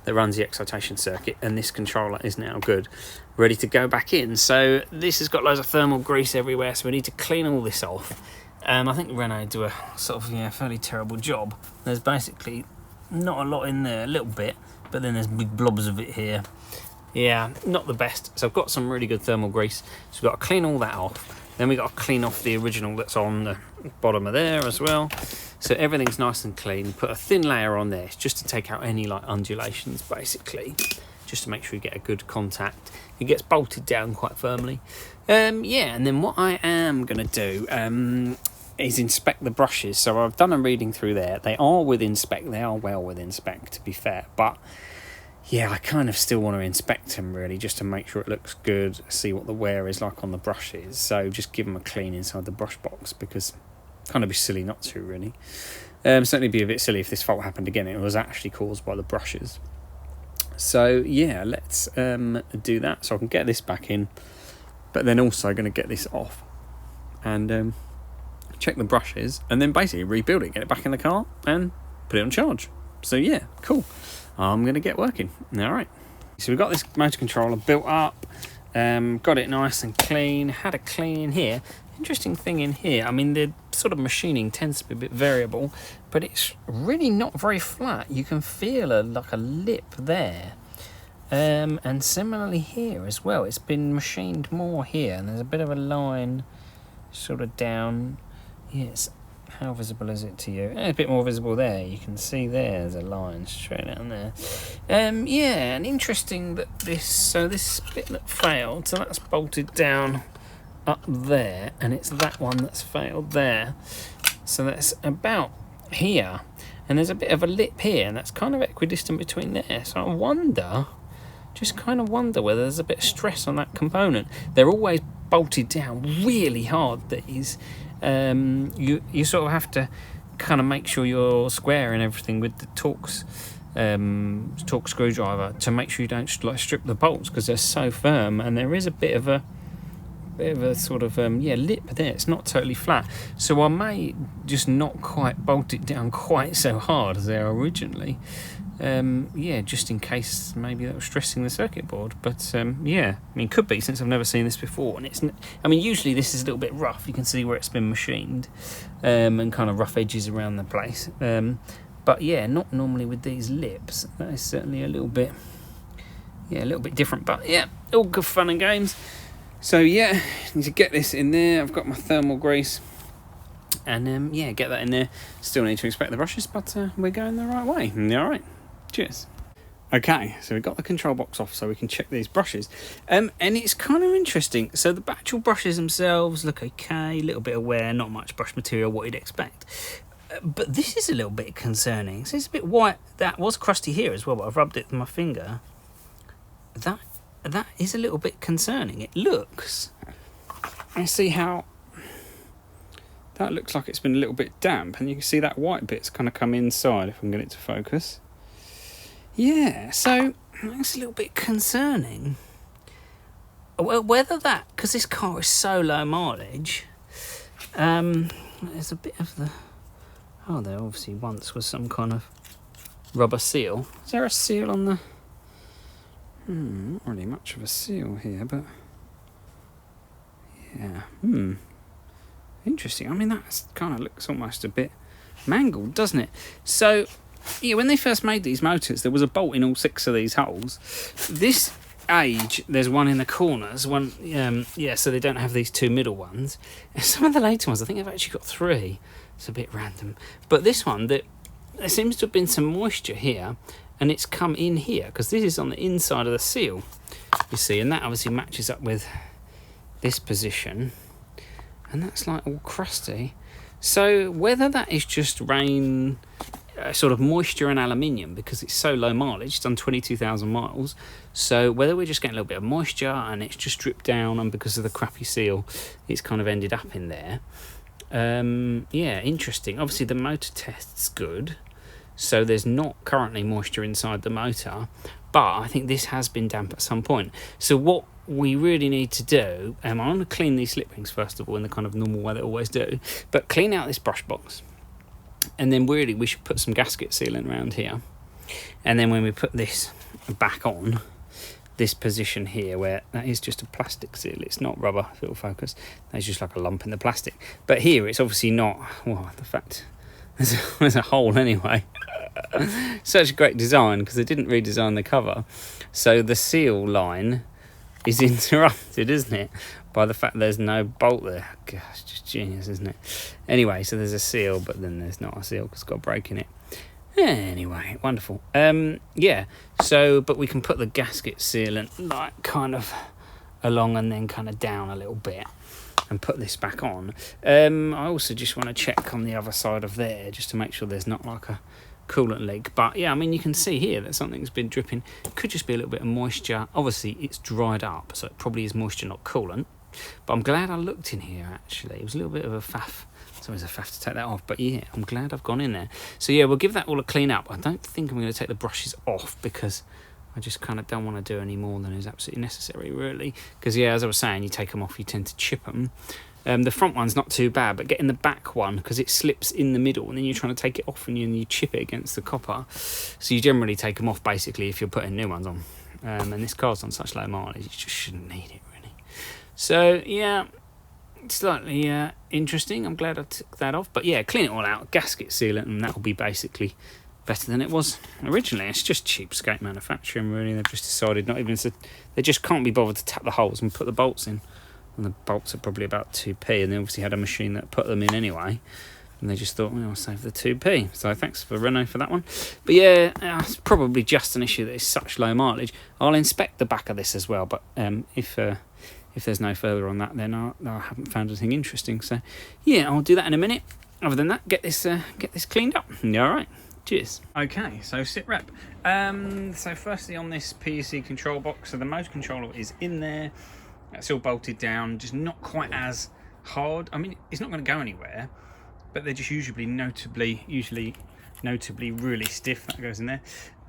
that runs the excitation circuit, and this controller is now good, ready to go back in. So this has got loads of thermal grease everywhere, so we need to clean all this off. I think Renault do a sort of fairly terrible job. There's basically not a lot in there, a little bit, but then there's big blobs of it here. Yeah, not the best. So I've got some really good thermal grease, so we've got to clean all that off. Then we've got to clean off the original that's on the bottom of there as well, so everything's nice and clean. Put a thin layer on there just to take out any like undulations, basically, just to make sure you get a good contact. It gets bolted down quite firmly. Yeah, and then what I am going to do is inspect the brushes. So I've done a reading through there. They are within spec. They are well within spec, to be fair. But yeah, I kind of still want to inspect them, really, just to make sure it looks good, see what the wear is like on the brushes. So just give them a clean inside the brush box, because it's kind of be silly not to, really. Certainly be a bit silly if this fault happened again. It was actually caused by the brushes. So yeah, let's do that. So I can get this back in, but then also going to get this off and check the brushes, and then basically rebuild it, get it back in the car and put it on charge. So yeah, cool. I'm going to get working. All right. So we've got this motor controller built up, got it nice and clean, had a clean in here. Interesting thing in here, I mean, the sort of machining tends to be a bit variable, but it's really not very flat. You can feel like a lip there. And similarly here as well, it's been machined more here, and there's a bit of a line sort of down. Yes, How visible is it to you? A bit more visible there. You can see there's a line straight down there. Yeah, and interesting that this bit that failed, so that's bolted down up there, and it's that one that's failed there. So that's about here, and there's a bit of a lip here, and that's kind of equidistant between there. So I wonder, just kind of wonder whether there's a bit of stress on that component. They're always bolted down really hard, these. You sort of have to kind of make sure you're squaring everything with the Torx screwdriver to make sure you don't like strip the bolts, because they're so firm, and there is a bit of a sort of lip there. It's not totally flat, so I may just not quite bolt it down quite so hard as they are originally. Just in case maybe that was stressing the circuit board. But could be, since I've never seen this before. And usually this is a little bit rough. You can see where it's been machined, and kind of rough edges around the place. But yeah, not normally with these lips. That is certainly a little bit different. But yeah, all good fun and games. So yeah, need to get this in there. I've got my thermal grease. And get that in there. Still need to inspect the brushes, but we're going the right way. All right. Cheers. Okay, so we've got the control box off so we can check these brushes. And it's kind of interesting. So the actual brushes themselves look okay, a little bit of wear, not much brush material, what you'd expect. But this is a little bit concerning. So it's a bit white. That was crusty here as well, but I've rubbed it with my finger. That is a little bit concerning. It looks... I see how... That looks like it's been a little bit damp, and you can see that white bit's kind of come inside, if I can get it to focus. Yeah, so that's a little bit concerning. Well, whether that, because this car is so low mileage, there's a bit of the... Oh, there obviously once was some kind of rubber seal. Is there a seal on the... not really much of a seal here, but... Yeah, interesting. I mean, that kind of looks almost a bit mangled, doesn't it? So, yeah, when they first made these motors, there was a bolt in all 6 of these holes. This age, there's one in the corners, one, so they don't have these 2 middle ones. And some of the later ones, I think they've actually got 3. It's a bit random. But this one, there seems to have been some moisture here, and it's come in here, because this is on the inside of the seal, you see, and that obviously matches up with this position. And that's like all crusty. So whether that is just rain, sort of moisture and aluminium, because it's so low mileage, it's done 22,000 miles. So whether we're just getting a little bit of moisture and it's just dripped down, and because of the crappy seal, it's kind of ended up in there. Interesting. Obviously the motor test's good. So there's not currently moisture inside the motor. But I think this has been damp at some point. So what we really need to do, I'm going to clean these slip rings first of all in the kind of normal way that I always do, but clean out this brush box, and then really we should put some gasket sealant around here, and then when we put this back on this position here, where that is just a plastic seal, it's not rubber, if it'll focus, that's just like a lump in the plastic, but here it's obviously not, well, the fact there's a hole anyway. Such a great design, because they didn't redesign the cover, so the seal line is interrupted, isn't it, by the fact there's no bolt there. Gosh, it's just genius, isn't it? Anyway, so there's a seal, but then there's not a seal because it's got a break in it. Anyway, wonderful. So, but we can put the gasket sealant like kind of along and then kind of down a little bit and put this back on. I also just want to check on the other side of there just to make sure there's not like a coolant leak, but yeah, I mean, you can see here that something's been dripping. Could just be a little bit of moisture. Obviously it's dried up, so it probably is moisture, not coolant, but I'm glad I looked in here. Actually, it was a little bit of a faff. It's always a faff to take that off, but yeah, I'm glad I've gone in there. So yeah, we'll give that all a clean up. I don't think I'm going to take the brushes off, because I just kind of don't want to do any more than is absolutely necessary, really, because yeah, as I was saying, you take them off, you tend to chip them. The front one's not too bad, but getting the back one, because it slips in the middle, and then you're trying to take it off and you chip it against the copper. So you generally take them off, basically, if you're putting new ones on. And this car's on such low mileage, you just shouldn't need it, really. So, yeah, slightly interesting. I'm glad I took that off. But yeah, clean it all out, gasket sealant, and that'll be basically better than it was originally. It's just cheapskate manufacturing, really. They've just decided not even to... They just can't be bothered to tap the holes and put the bolts in. And the bolts are probably about 2p, and they obviously had a machine that put them in anyway. and they just thought, well, I'll save the 2p. So thanks for Renault for that one. But yeah, it's probably just an issue that it's such low mileage. I'll inspect the back of this as well, but if there's no further on that, then I haven't found anything interesting. So yeah, I'll do that in a minute. Other than that, get this cleaned up. Yeah, all right. Cheers. Okay, so sit rep. So firstly on this PEC control box, so the motor controller is in there. It's all bolted down, just not quite as hard. I mean, it's not going to go anywhere, but they're just usually notably really stiff. That goes in there.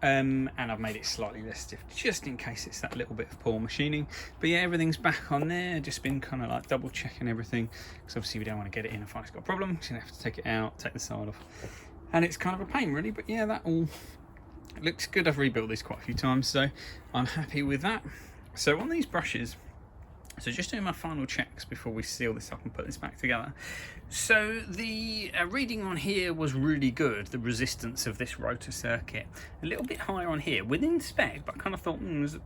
And I've made it slightly less stiff just in case it's that little bit of poor machining. But yeah, everything's back on there. Just been kind of like double checking everything, because obviously we don't want to get it in and find it's got a problem. So you have to take it out, take the side off, and it's kind of a pain really. But yeah, that all looks good. I've rebuilt this quite a few times, so I'm happy with that. So on these brushes, so just doing my final checks before we seal this up and put this back together. So the reading on here was really good, the resistance of this rotor circuit. A little bit higher on here, within spec, but I kind of thought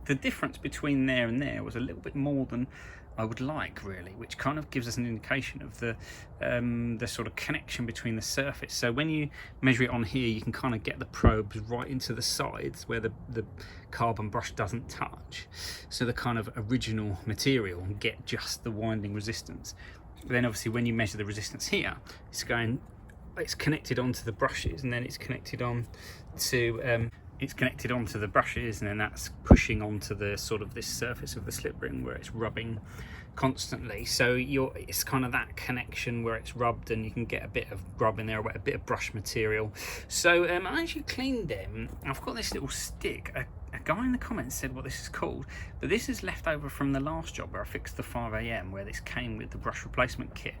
the difference between there and there was a little bit more than I would like, really, which kind of gives us an indication of the sort of connection between the surface. So when you measure it on here, you can kind of get the probes right into the sides where the carbon brush doesn't touch. So the kind of original material, and get just the winding resistance. But then obviously when you measure the resistance here, it's connected onto the brushes, and then it's connected on to onto the brushes, and then that's pushing onto the sort of this surface of the slip ring where it's rubbing constantly. So it's kind of that connection where it's rubbed, and you can get a bit of rub in there, or a bit of brush material. So I actually cleaned them. I've got this little stick. A guy in the comments said what this is called, but this is left over from the last job where I fixed the 5am, where this came with the brush replacement kit.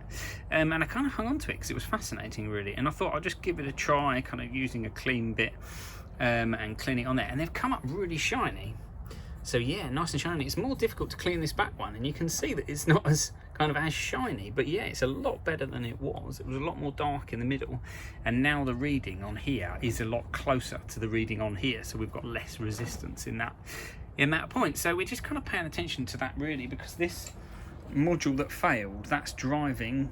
And I kind of hung on to it because it was fascinating, really. And I thought I'd just give it a try, kind of using a clean bit and clean it on there. And they've come up really shiny. So yeah, nice and shiny. It's more difficult to clean this back one, and you can see that it's not as shiny, but yeah, it's a lot better than it was. It was a lot more dark in the middle, and now the reading on here is a lot closer to the reading on here, so we've got less resistance in that point. So we're just kind of paying attention to that, really, because this module that failed, that's driving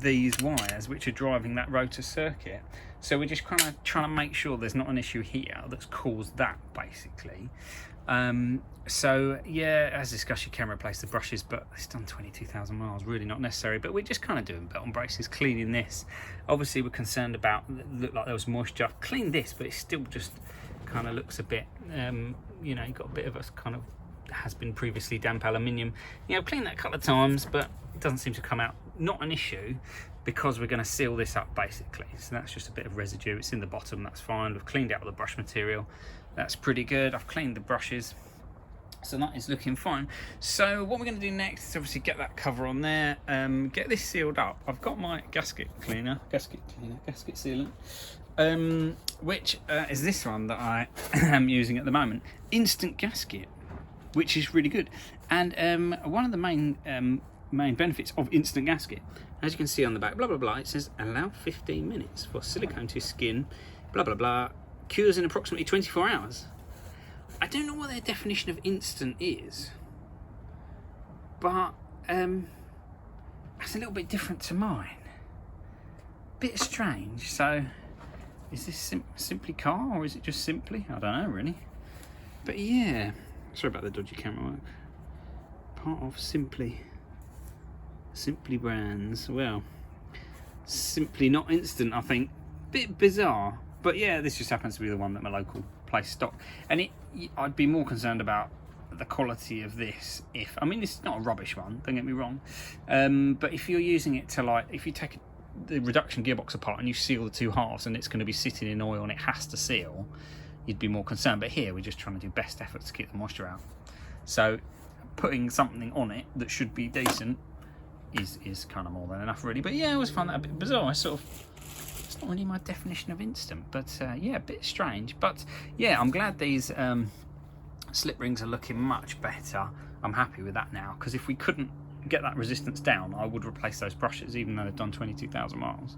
these wires which are driving that rotor circuit. So we're just kind of trying to make sure there's not an issue here that's caused that, basically. So yeah, as discussed, you can replace the brushes, but it's done 22,000 miles, really not necessary. But we're just kind of doing belt and braces, cleaning this. Obviously we're concerned about, looked like there was moisture. I've cleaned this, but it still just kind of looks a bit, you know, you've got a bit of a kind of, has been previously damp aluminium. You know, cleaned that a couple of times, but it doesn't seem to come out. Not an issue, because we're going to seal this up, basically. So that's just a bit of residue. It's in the bottom, that's fine. We've cleaned out all the brush material. That's pretty good. I've cleaned the brushes, so that is looking fine. So what we're going to do next is obviously get that cover on there, get this sealed up. I've got my gasket sealant, which is this one that I am using at the moment. Instant gasket, which is really good. And one of the main benefits of instant gasket, as you can see on the back, blah blah blah, it says allow 15 minutes for silicone to skin, blah blah blah, cures in approximately 24 hours. I don't know what their definition of instant is, but that's a little bit different to mine. Bit strange. So is this Simply Car, or is it just Simply? I don't know, really. But yeah, sorry about the dodgy camera work. Part of Simply brands. Well, Simply not instant, I think. Bit bizarre. But yeah, this just happens to be the one that my local place stock. And I'd be more concerned about the quality of this if, I mean, this is not a rubbish one, don't get me wrong. But if you're using it to, like, if you take the reduction gearbox apart and you seal the two halves and it's going to be sitting in oil and it has to seal, you'd be more concerned. But here we're just trying to do best efforts to keep the moisture out. So putting something on it that should be decent is kind of more than enough, really. But yeah, I always find that a bit bizarre. It's not really my definition of instant, but yeah, a bit strange. But yeah, I'm glad these slip rings are looking much better. I'm happy with that now, because if we couldn't get that resistance down, I would replace those brushes, even though they've done 22,000 miles.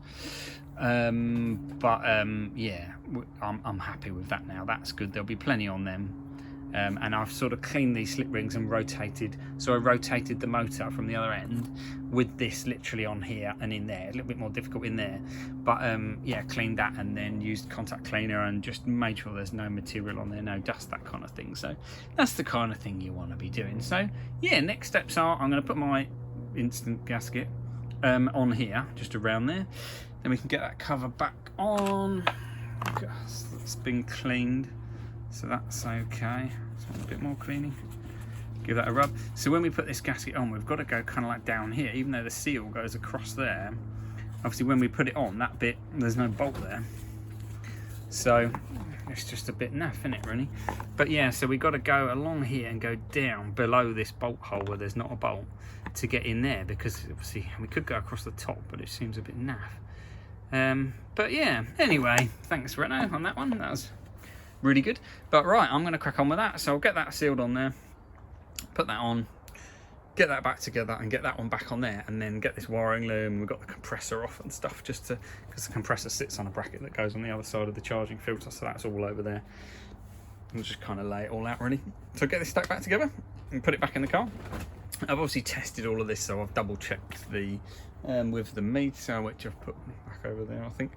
Yeah, I'm happy with that now. That's good. There'll be plenty on them. and I've sort of cleaned these slip rings and rotated. So I rotated the motor from the other end with this literally on here and in there. A little bit more difficult in there, but yeah, cleaned that and then used contact cleaner and just made sure there's no material on there, no dust, that kind of thing. So that's the kind of thing you want to be doing. So yeah, next steps are I'm going to put my instant gasket on here, just around there. Then we can get that cover back on. It's been cleaned, so that's okay. So a bit more cleaning. Give that a rub. So when we put this gasket on, we've got to go kind of like down here, even though the seal goes across there. Obviously when we put it on, that bit, there's no bolt there. So it's just a bit naff, isn't it, really? But yeah, so we've got to go along here and go down below this bolt hole where there's not a bolt to get in there, because obviously we could go across the top, but it seems a bit naff. But yeah, anyway, thanks Renault on that one. That was really good. But right, I'm going to crack on with that. So I'll get that sealed on there, put that on, get that back together and get that one back on there, and then get this wiring loom. We've got the compressor off and stuff, just to, because the compressor sits on a bracket that goes on the other side of the charging filter, so that's all over there. We'll just kind of lay it all out really. So get this stack back together and put it back in the car. I've obviously tested all of this, so I've double checked the with the meter, which I've put back over there, I think.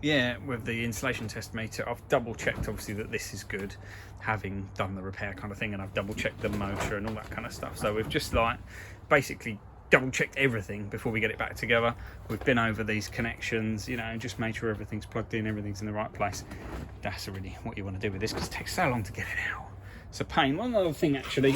Yeah, with the insulation test meter, I've double checked obviously that this is good, having done the repair kind of thing, and I've double checked the motor and all that kind of stuff. So we've just like basically double checked everything before we get it back together. We've been over these connections, you know, just made sure everything's plugged in, everything's in the right place. That's really what you want to do with this, because it takes so long to get it out. It's a pain. One other thing actually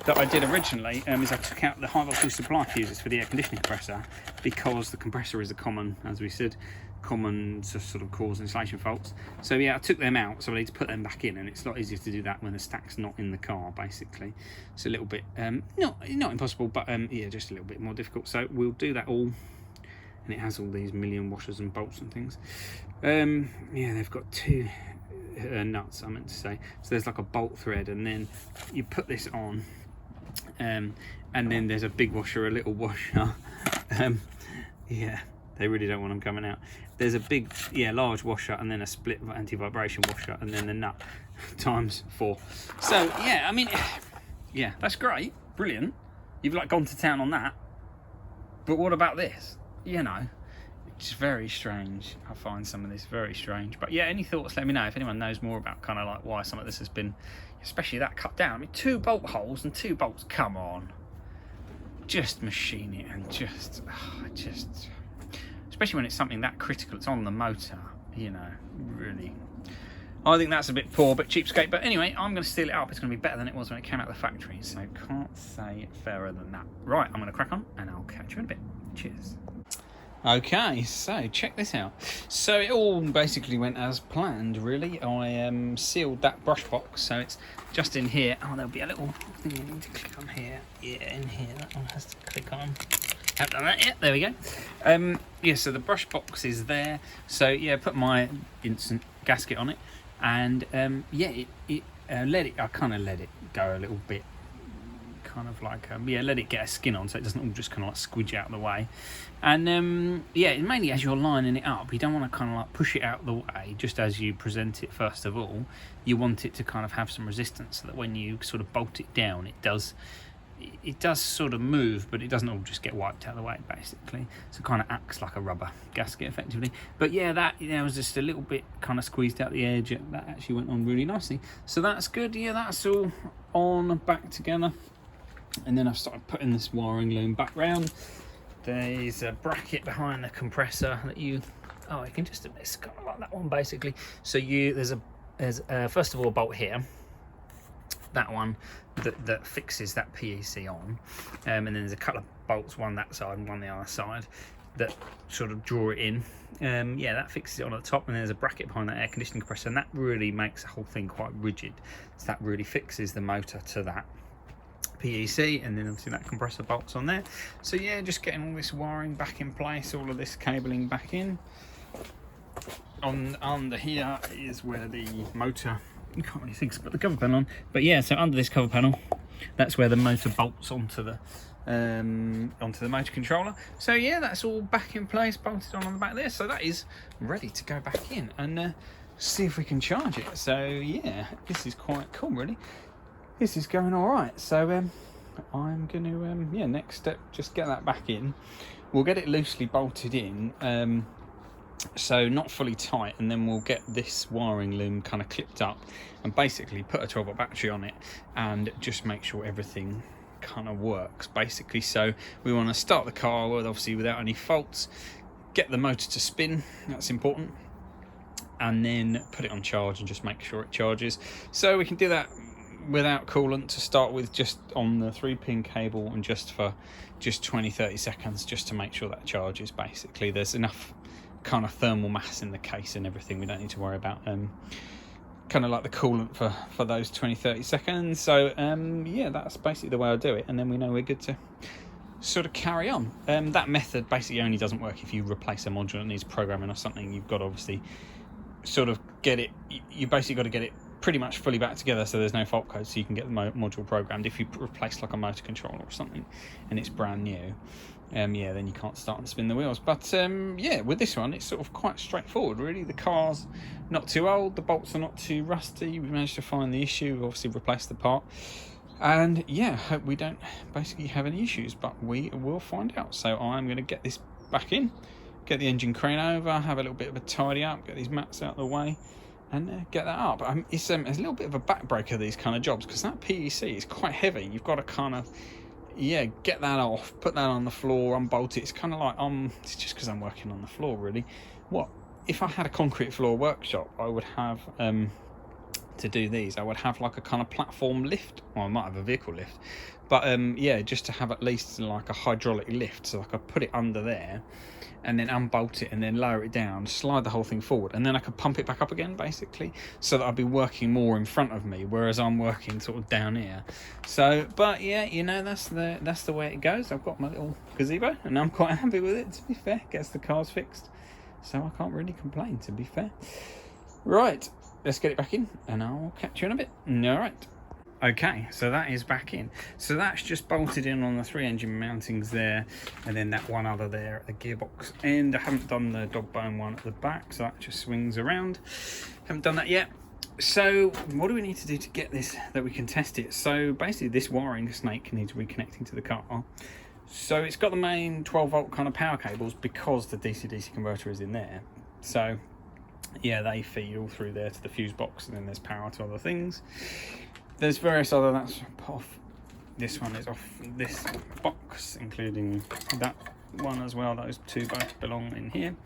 that I did originally is I took out the high voltage supply fuses for the air conditioning compressor, because the compressor is a common, as we said, common to sort of cause insulation faults. So yeah, I took them out, so I need to put them back in, and it's a lot easier to do that when the stack's not in the car, basically. It's a little bit not impossible, but yeah, just a little bit more difficult. So we'll do that all, and it has all these million washers and bolts and things. Yeah, they've got two nuts, I meant to say. So there's like a bolt thread, and then you put this on, and then there's a big washer, a little washer. Yeah, they really don't want them coming out. There's a big, large washer, and then a split anti-vibration washer, and then the nut times 4. So yeah, I mean, yeah, that's great, brilliant. You've like gone to town on that. But what about this? You know, it's very strange. I find some of this very strange. But yeah, any thoughts, let me know if anyone knows more about kind of like why some of this has been, especially that cut down. I mean, 2 bolt holes and 2 bolts, come on. Just machine it, and just, especially when it's something that critical, it's on the motor, you know, really. I think that's a bit poor, but cheapskate. But anyway, I'm going to steel it up. It's going to be better than it was when it came out of the factory, so can't say fairer than that. Right, I'm going to crack on, and I'll catch you in a bit. Cheers. Okay, so check this out. So it all basically went as planned, really. I sealed that brush box, so it's just in here. Oh, there'll be a little thing you need to click on here. Yeah, in here, that one has to click on. Haven't done that yet, there we go. Yeah, so the brush box is there. So yeah, put my instant gasket on it, and yeah, I kind of let it go a little bit. Kind of like let it get a skin on, so it doesn't all just kind of like squidge out of the way. And yeah, mainly as you're lining it up, you don't want to kind of like push it out of the way just as you present it. First of all, you want it to kind of have some resistance, so that when you sort of bolt it down, it does sort of move, but it doesn't all just get wiped out of the way, basically. So it kind of acts like a rubber gasket effectively. But yeah, that was just a little bit kind of squeezed out the edge. That actually went on really nicely, so that's good. Yeah, that's all on back together. And then I've started putting this wiring loom back round. There's a bracket behind the compressor that you can just, it's kind of like that one basically. So there's first of all a bolt here, that one that fixes that PEC on, and then there's a couple of bolts, one that side and one the other side, that sort of draw it in. Yeah, that fixes it on at the top, and there's a bracket behind that air conditioning compressor, and that really makes the whole thing quite rigid. So that really fixes the motor to that PEC, and then obviously that compressor bolts on there. So yeah, just getting all this wiring back in place, all of this cabling back in. Under here is where the motor, you can't really think, put the cover panel on, but yeah, so under this cover panel, that's where the motor bolts onto the motor controller. So yeah, that's all back in place, bolted on the back there, so that is ready to go back in. And see if we can charge it. So yeah, this is quite cool, really. This is going all right. So I'm going to yeah, next step, just get that back in. We'll get it loosely bolted in, so not fully tight, and then we'll get this wiring loom kind of clipped up and basically put a 12-volt battery on it and just make sure everything kind of works basically. So we want to start the car with, obviously without any faults, get the motor to spin, that's important, and then put it on charge and just make sure it charges. So we can do that without coolant to start with, just on the 3-pin cable, and just for 20-30 seconds, just to make sure that charges. Basically there's enough kind of thermal mass in the case and everything, we don't need to worry about kind of like the coolant for those 20-30 seconds. So yeah, that's basically the way I do it, and then we know we're good to sort of carry on. That method basically only doesn't work if you replace a module that needs programming or something. You've got to obviously sort of get it, you basically got to get it pretty much fully back together so there's no fault code, so you can get the module programmed. If you replace like a motor controller or something and it's brand new, yeah, then you can't start and spin the wheels. But yeah, with this one it's sort of quite straightforward really. The car's not too old, the bolts are not too rusty, we managed to find the issue, we've obviously replaced the part, and yeah, hope we don't basically have any issues, but we will find out. So I'm going to get this back in, get the engine crane over, have a little bit of a tidy up, get these mats out of the way, and get that up. It's a little bit of a backbreaker, these kind of jobs, because that PEC is quite heavy. You've got to kind of, yeah, get that off, put that on the floor, unbolt it. It's kind of like, it's just because I'm working on the floor really. What if I had a concrete floor workshop? I would have to do these, I would have like a kind of platform lift, or I might have a vehicle lift, but yeah, just to have at least like a hydraulic lift, so I could put it under there and then unbolt it and then lower it down, slide the whole thing forward, and then I could pump it back up again basically, so that I'd be working more in front of me, whereas I'm working sort of down here. So, but yeah, you know, that's the way it goes. I've got my little gazebo and I'm quite happy with it, to be fair. Gets the cars fixed, so I can't really complain, to be fair. Right, let's get it back in and I'll catch you in a bit. All right. Okay, so that is back in. So that's just bolted in on the 3 engine mountings there, and then that one other there at the gearbox end. I haven't done the dog bone one at the back, so that just swings around. Haven't done that yet. So what do we need to do to get this, that we can test it? So basically this wiring snake needs reconnecting to the car. So it's got the main 12-volt kind of power cables, because the DC-DC converter is in there. So yeah, they feed all through there to the fuse box, and then there's power to other things. There's various other, that's off, this one is off this box, including that one as well. Those two both belong in here.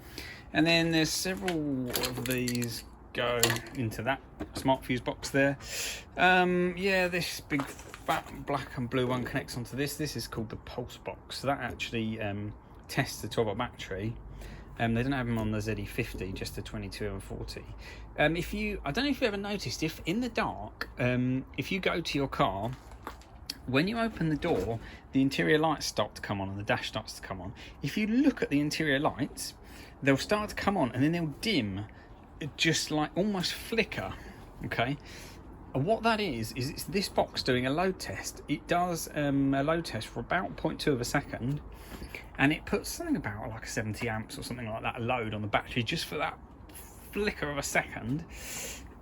And then there's several of these go into that smart fuse box there. Yeah, this big fat black and blue one connects onto this. This is called the pulse box. So that actually tests the 12-volt battery. They don't have them on the ZE40, just the 22 and 40. I don't know if you've ever noticed, if in the dark, if you go to your car, when you open the door, the interior lights start to come on and the dash starts to come on. If you look at the interior lights, they'll start to come on and then they'll dim, just like almost flicker, okay? And what that is it's this box doing a load test. It does a load test for about 0.2 of a second, and it puts something about like 70 amps or something like that load on the battery just for that flicker of a second.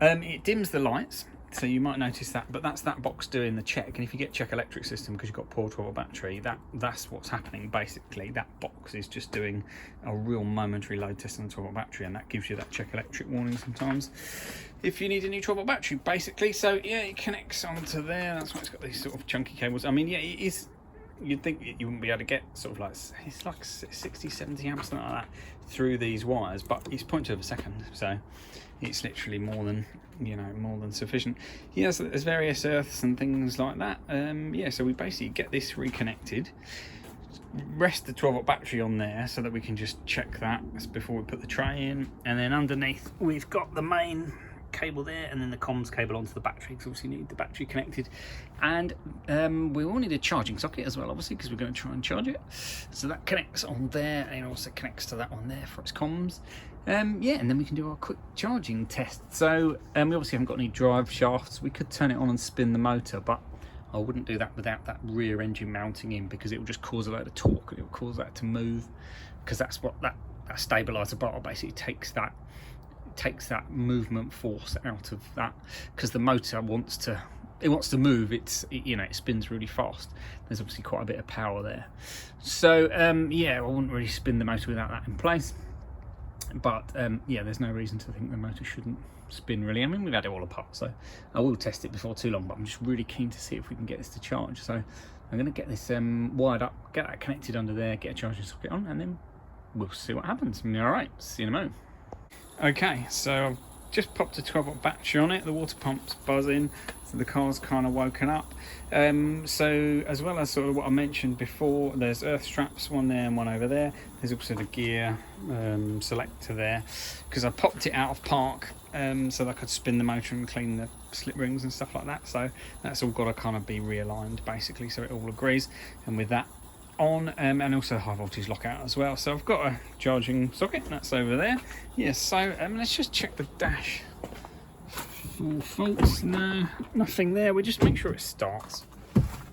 It dims the lights, so you might notice that, but that's that box doing the check. And if you get check electric system because you've got poor 12-volt battery, that's what's happening basically. That box is just doing a real momentary load test on the 12-volt battery, and that gives you that check electric warning sometimes if you need a new 12-volt battery basically. So yeah, it connects onto there. That's why it's got these sort of chunky cables. I mean, yeah, it is, you'd think you wouldn't be able to get sort of like, it's like 60, 70 amps, something like that, through these wires, but it's 0.2 of a second, so it's literally more than, you know, more than sufficient. Yeah, so there's various earths and things like that. Yeah, so we basically get this reconnected, rest the 12-volt battery on there so that we can just check that before we put the tray in, and then underneath we've got the main cable there, and then the comms cable onto the battery, because obviously you need the battery connected, and we will need a charging socket as well, obviously, because we're going to try and charge it. So that connects on there, and also connects to that one there for its comms. Yeah, and then we can do our quick charging test. So we obviously haven't got any drive shafts. We could turn it on and spin the motor, but I wouldn't do that without that rear engine mounting in, because it will just cause a load of torque, and it will cause that to move, because that's what that stabilizer bar basically takes that takes that movement force out of that, because the motor wants to move. It spins really fast. There's obviously quite a bit of power there. So yeah, I wouldn't really spin the motor without that in place. But yeah, there's no reason to think the motor shouldn't spin really. I mean, we've had it all apart, so I will test it before too long, but I'm just really keen to see if we can get this to charge. So I'm going to get this wired up, get that connected under there, get a charging socket on, and then we'll see what happens. Alright, see you in a moment. Okay, so I've just popped a 12-volt battery on it, the water pump's buzzing, so the car's kind of woken up. So as well as sort of what I mentioned before, there's earth straps, one there and one over there. There's also the gear selector there, because I popped it out of park so that I could spin the motor and clean the slip rings and stuff like that. So that's all got to kind of be realigned basically, so it all agrees. And with that on, and also high voltage lockout as well. So I've got a charging socket, that's over there. Yes, so let's just check the dash. Full faults, no, nothing there. We just make sure it starts,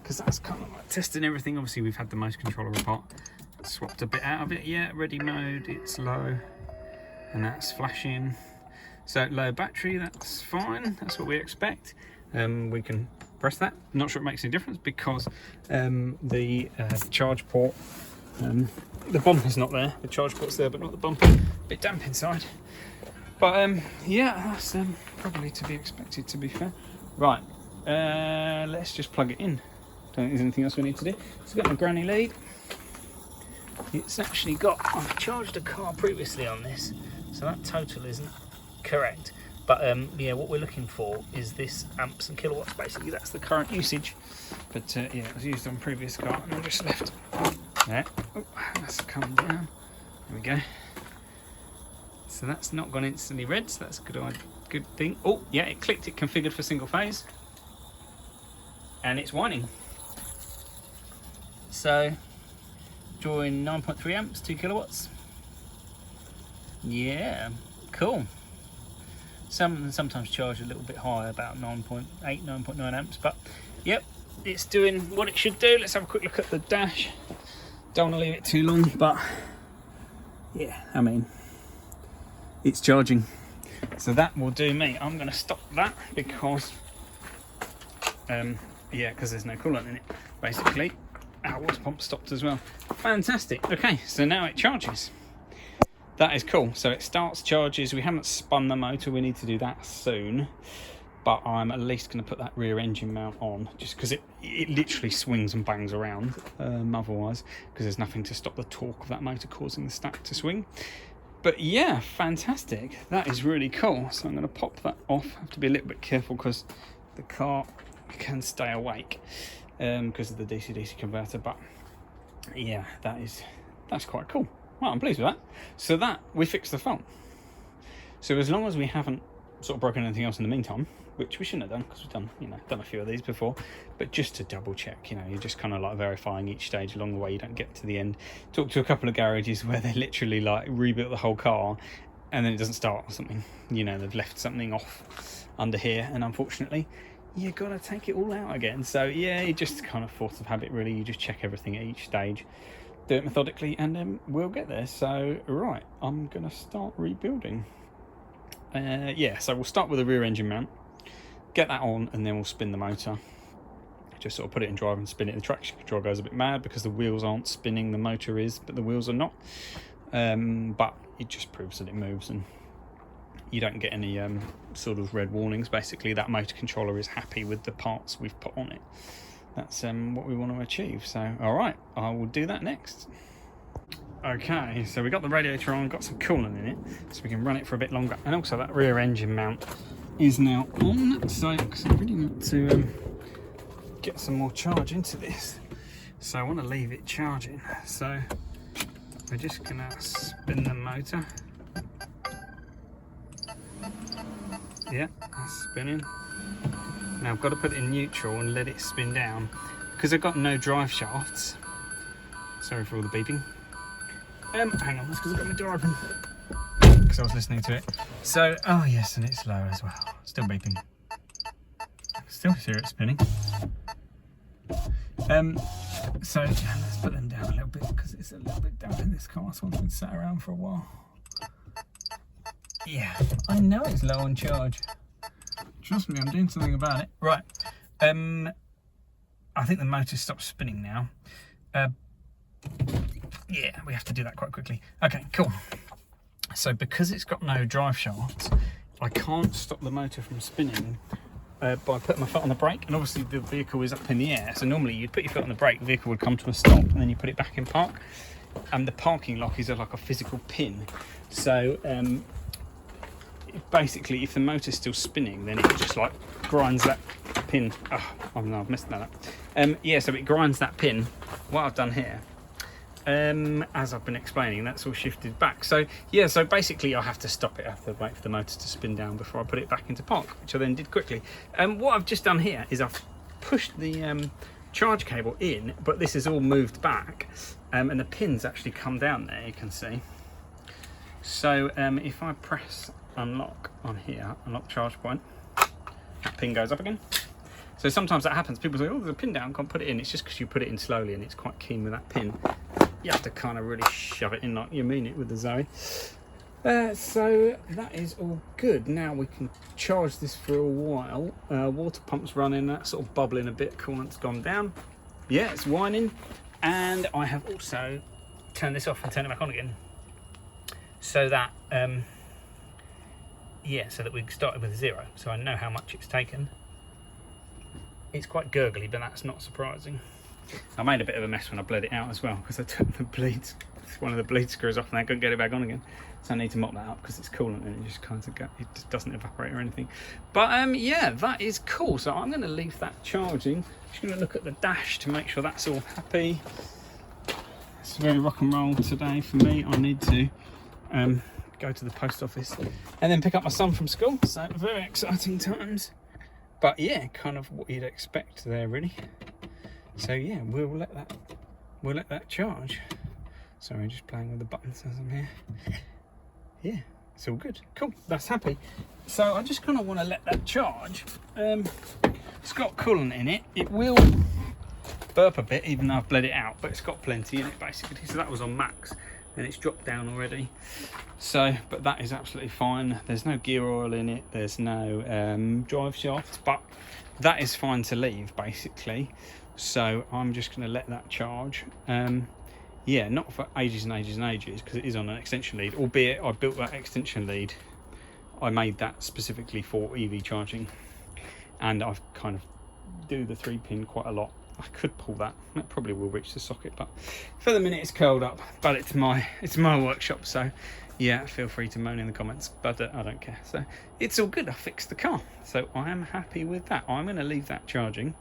because that's kind of like testing everything. Obviously we've had the motor controller apart, swapped a bit out of it. Yeah, ready mode, it's low, and that's flashing. So low battery, that's fine, that's what we expect. We can press that. Not sure it makes any difference, because the charge port, the bumper's not there. The charge port's there but not the bumper. A bit damp inside, but yeah, that's probably to be expected, to be fair. Right, let's just plug it in. Don't think there's anything else we need to do. It's got my granny lead. It's actually got, I've charged a car previously on this, so that total isn't correct. But yeah, what we're looking for is this amps and kilowatts, basically. That's the current usage. But yeah, it was used on previous car, and I just left there. Oh, that's come down. There we go. So that's not gone instantly red, so that's a good thing. Oh, yeah, it clicked. It configured for single phase, and it's whining. So drawing 9.3 amps, 2 kilowatts. Yeah, cool. Sometimes charge a little bit higher, about 9.8, 9.9 amps, but yep, it's doing what it should do. Let's have a quick look at the dash. Don't want to leave it too long, but yeah, I mean, it's charging. So that will do me. I'm going to stop that because, yeah, because there's no coolant in it, basically. Our water pump stopped as well. Fantastic. Okay, so now it charges. That is cool. So it starts, charges. We haven't spun the motor. We need to do that soon. But I'm at least going to put that rear engine mount on, just because it literally swings and bangs around otherwise, because there's nothing to stop the torque of that motor causing the stack to swing. But yeah, fantastic. That is really cool. So I'm going to pop that off. I have to be a little bit careful because the car can stay awake because of the DC-DC converter. But yeah, that's quite cool. Well, I'm pleased with that. So that, we fixed the fault. So as long as we haven't sort of broken anything else in the meantime, which we shouldn't have done because we've done a few of these before, but just to double check, you're just kind of like verifying each stage along the way. You don't get to the end. Talked to a couple of garages where they literally like rebuilt the whole car and then it doesn't start or something. They've left something off under here, and unfortunately you gotta take it all out again. So yeah, you just kind of force of habit really. You just check everything at each stage, do it methodically, and then we'll get there. So right, I'm gonna start rebuilding. Yeah, so we'll start with the rear engine mount, get that on, and then we'll spin the motor. Just sort of put it in drive and spin it. The traction control goes a bit mad because the wheels aren't spinning, the motor is, but the wheels are not. But it just proves that it moves, and you don't get any sort of red warnings. Basically, that motor controller is happy with the parts we've put on it. That's what we want to achieve. So, all right, I will do that next. Okay, so we got the radiator on, got some coolant in it, so we can run it for a bit longer. And also that rear engine mount is now on, so because I really want to get some more charge into this. So I want to leave it charging. So we're just gonna spin the motor. Yeah, it's spinning. Now I've got to put it in neutral and let it spin down because I've got no drive shafts. Sorry for all the beeping. Hang on, that's because I've got my door open because I was listening to it. So, oh yes, and it's low as well. Still beeping. Still hear it spinning. So yeah, let's put them down a little bit because it's a little bit damp in this car. This one's been sat around for a while. Yeah, I know it's low on charge. Trust me, I'm doing something about it. Right, I think the motor stopped spinning now. Yeah, we have to do that quite quickly. Okay, cool. So because it's got no drive shafts, I can't stop the motor from spinning by putting my foot on the brake, and obviously the vehicle is up in the air, so normally you'd put your foot on the brake, the vehicle would come to a stop, and then you put it back in park, and the parking lock is like a physical pin. So basically if the motor's still spinning, then it just like grinds that pin. Oh no, I've messed that up. Yeah, so it grinds that pin. What I've done here, as I've been explaining, that's all shifted back. So yeah, so basically I have to stop it. I have to wait for the motor to spin down before I put it back into park, which I then did quickly. What I've just done here is I've pushed the charge cable in, but this is all moved back, and the pins actually come down there, you can see. So if I press unlock on here, unlock charge point, that pin goes up again. So sometimes that happens, people say, oh, there's a pin down, can't put it in. It's just because you put it in slowly and it's quite keen with that pin. You have to kind of really shove it in like you mean it with the Zoe. So that is all good. Now we can charge this for a while. Water pump's running, that's sort of bubbling a bit, coolant's gone down. Yeah, it's whining. And I have also turned this off and turned it back on again. So that, yeah, so that we started with 0. So I know how much it's taken. It's quite gurgly, but that's not surprising. I made a bit of a mess when I bled it out as well, because I took the bleeds, one of the bleed screws off, and I couldn't get it back on again. So I need to mop that up because it's coolant and it just kind of it just doesn't evaporate or anything. But yeah, that is cool. So I'm going to leave that charging. Just going to look at the dash to make sure that's all happy. It's very rock and roll today for me. I need to go to the post office and then pick up my son from school. So very exciting times. But yeah, kind of what you'd expect there, really. So yeah, we'll let that charge. Sorry, just playing with the buttons as I'm here. Yeah, it's all good. Cool, that's happy. So I just kind of want to let that charge. It's got coolant in it. It will burp a bit, even though I've bled it out, but it's got plenty in it basically. So that was on max, and it's dropped down already. So, but that is absolutely fine. There's no gear oil in it. There's no drive shaft, but that is fine to leave basically. So I'm just going to let that charge. Yeah, not for ages and ages and ages, because it is on an extension lead, albeit I built that extension lead. I made that specifically for EV charging, and I've kind of do the 3-pin quite a lot. I could pull that, that probably will reach the socket, but for the minute it's curled up. But it's my workshop, so yeah, feel free to moan in the comments, but I don't care. So it's all good. I fixed the car, so I am happy with that. I'm going to leave that charging.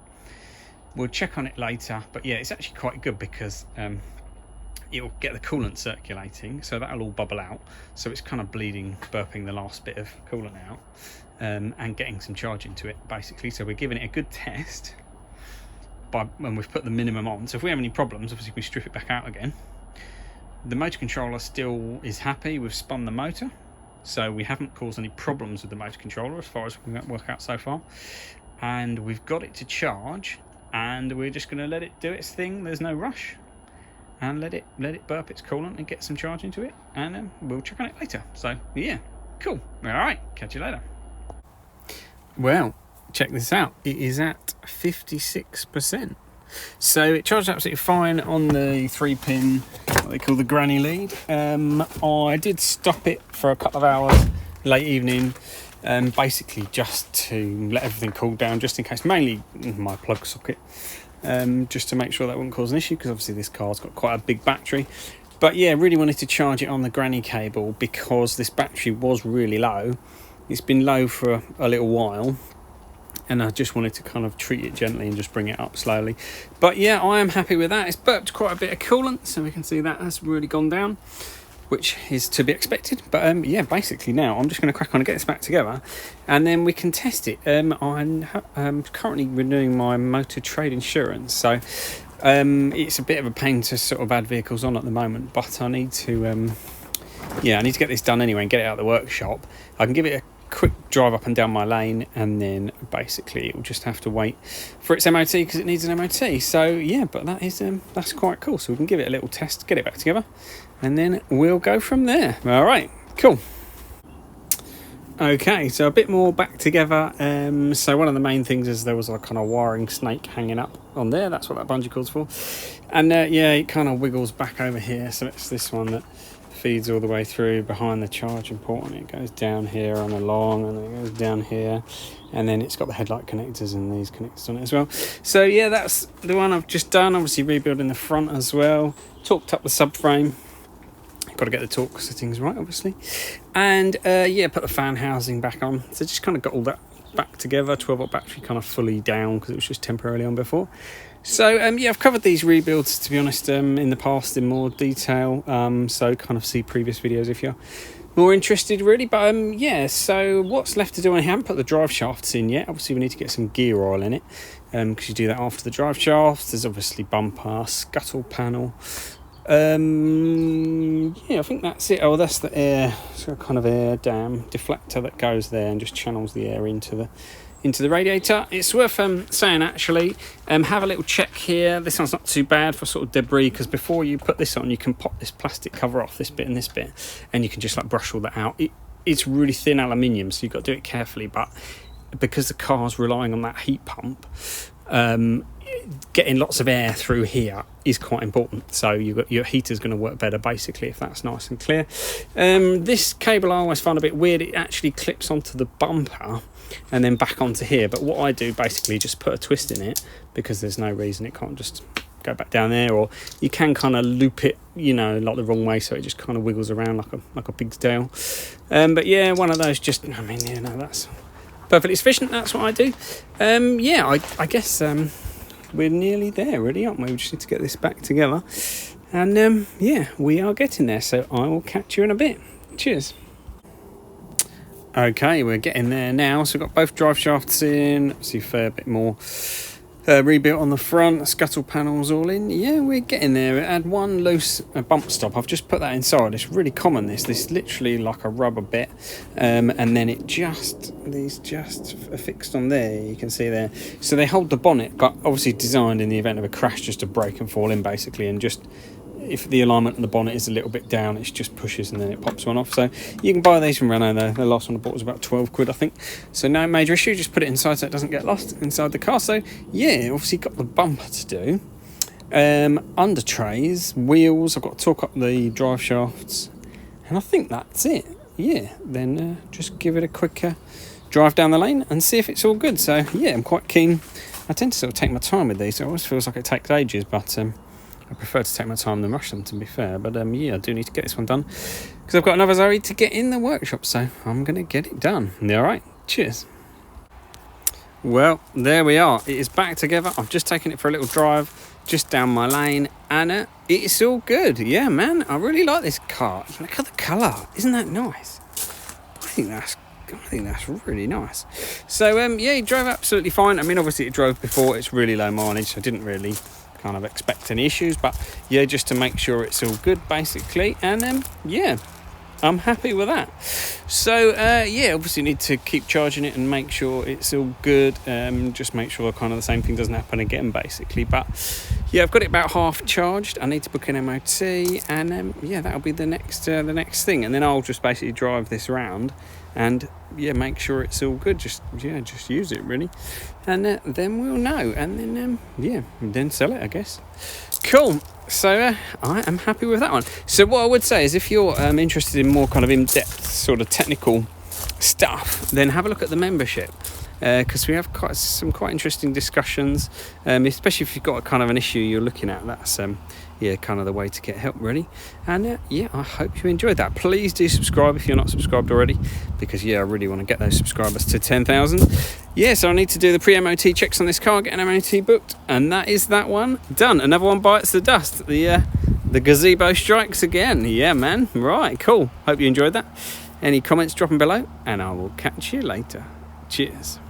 We'll check on it later, but yeah, it's actually quite good because it'll get the coolant circulating, so that'll all bubble out, so it's kind of bleeding, burping the last bit of coolant out, and getting some charge into it basically. So we're giving it a good test when we've put the minimum on. So if we have any problems, obviously we strip it back out again. The motor controller still is happy. We've spun the motor, so we haven't caused any problems with the motor controller as far as we can work out so far, and we've got it to charge, and we're just going to let it do its thing. There's no rush, and let it burp its coolant and get some charge into it, and we'll check on it later. So yeah, cool. All right, catch you later. Well, check this out. It is at 56%. So it charged absolutely fine on the 3-pin, what they call the granny lead. I did stop it for a couple of hours late evening, basically just to let everything cool down, just in case, mainly my plug socket, just to make sure that wouldn't cause an issue, because obviously this car's got quite a big battery. But yeah, really wanted to charge it on the granny cable because this battery was really low. It's been low for a little while, and I just wanted to kind of treat it gently and just bring it up slowly. But yeah, I am happy with that. It's burped quite a bit of coolant, so we can see that has really gone down, which is to be expected. But yeah, basically now I'm just going to crack on and get this back together, and then we can test it. I'm currently renewing my motor trade insurance, so it's a bit of a pain to sort of add vehicles on at the moment, but I need to yeah, I need to get this done anyway and get it out of the workshop. I can give it a quick drive up and down my lane, and then basically it will just have to wait for its MOT because it needs an MOT. So yeah, but that is that's quite cool. So we can give it a little test, get it back together, and then we'll go from there. All right, cool. Okay, so a bit more back together. So one of the main things is there was a kind of wiring snake hanging up on there. That's what that bungee cord's for. And yeah, it kind of wiggles back over here. So it's this one that feeds all the way through behind the charging port, and it goes down here and along, and then it goes down here, and then it's got the headlight connectors and these connectors on it as well. So yeah, that's the one I've just done. Obviously rebuilding the front as well, torqued up the subframe. Got to get the torque settings right, obviously, and yeah, put the fan housing back on. So just kind of got all that back together. 12-volt battery kind of fully down because it was just temporarily on before. So yeah, I've covered these rebuilds, to be honest, in the past in more detail. So kind of see previous videos if you're more interested, really. But yeah, so what's left to do? I haven't put the drive shafts in yet. Obviously, we need to get some gear oil in it, because you do that after the drive shafts. There's obviously bumper, scuttle panel. Yeah, I think that's it. Oh, that's the air, so kind of air dam deflector that goes there and just channels the air into the radiator. It's worth saying, actually, have a little check here. This one's not too bad for sort of debris, because before you put this on, you can pop this plastic cover off, this bit and this bit, and you can just like brush all that out. It's really thin aluminium, so you've got to do it carefully, but because the car's relying on that heat pump, getting lots of air through here is quite important. So your heater's going to work better, basically, if that's nice and clear. This cable I always find a bit weird. It actually clips onto the bumper and then back onto here, but what I do basically just put a twist in it, because there's no reason it can't just go back down there, or you can kind of loop it, you know, like the wrong way, so it just kind of wiggles around like a pig's tail. But yeah, one of those, just, I mean, yeah, no, that's perfectly sufficient. That's what I do. Yeah, I guess we're nearly there, really, aren't we? We just need to get this back together, and yeah, we are getting there. So I will catch you in a bit. Cheers. Okay, we're getting there now. So we've got both drive shafts in. Obviously, a fair bit more rebuilt on the front. Scuttle panels all in. Yeah, we're getting there. We had one loose bump stop. I've just put that inside. It's really common. This literally like a rubber bit, and then these just are fixed on there. You can see there. So they hold the bonnet, but obviously designed in the event of a crash just to break and fall in, basically, and just, if the alignment of the bonnet is a little bit down, it just pushes and then it pops one off. So you can buy these from Renault though. The last one I bought was about 12 quid, I think. So no major issue, just put it inside so it doesn't get lost inside the car. So yeah, obviously got the bumper to do. Under trays, wheels, I've got to torque up the drive shafts, and I think that's it. Yeah, then just give it a quick drive down the lane and see if it's all good. So yeah, I'm quite keen. I tend to sort of take my time with these. It always feels like it takes ages, but I prefer to take my time than rush them, to be fair. But yeah, I do need to get this one done, because I've got another Zoe to get in the workshop, so I'm going to get it done. All right, cheers. Well, there we are. It is back together. I've just taken it for a little drive just down my lane, and it's all good. Yeah, man, I really like this car. Look at the colour. Isn't that nice? I think that's really nice. So yeah, it drove absolutely fine. I mean, obviously it drove before. It's really low mileage, so I didn't really kind of expect any issues, but yeah, just to make sure it's all good, basically. And yeah, I'm happy with that. So yeah, obviously need to keep charging it and make sure it's all good. Just make sure kind of the same thing doesn't happen again, basically. But yeah, I've got it about half charged. I need to book an MOT, and yeah, that'll be the next thing. And then I'll just basically drive this around and yeah, make sure it's all good. Just use it, really, and then we'll know. And then yeah, then sell it, I guess. Cool. So I am happy with that one. So what I would say is, if you're interested in more kind of in-depth sort of technical stuff, then have a look at the membership, because we have some quite interesting discussions, especially if you've got kind of an issue you're looking at. That's yeah, kind of the way to get help, really. And yeah, I hope you enjoyed that. Please do subscribe if you're not subscribed already, because yeah, I really want to get those subscribers to 10,000. Yeah, so I need to do the pre-MOT checks on this car, get an MOT booked, and that is that one done. Another one bites the dust. The gazebo strikes again. Yeah, man. Right, cool. Hope you enjoyed that. Any comments, drop them below, and I will catch you later. Cheers.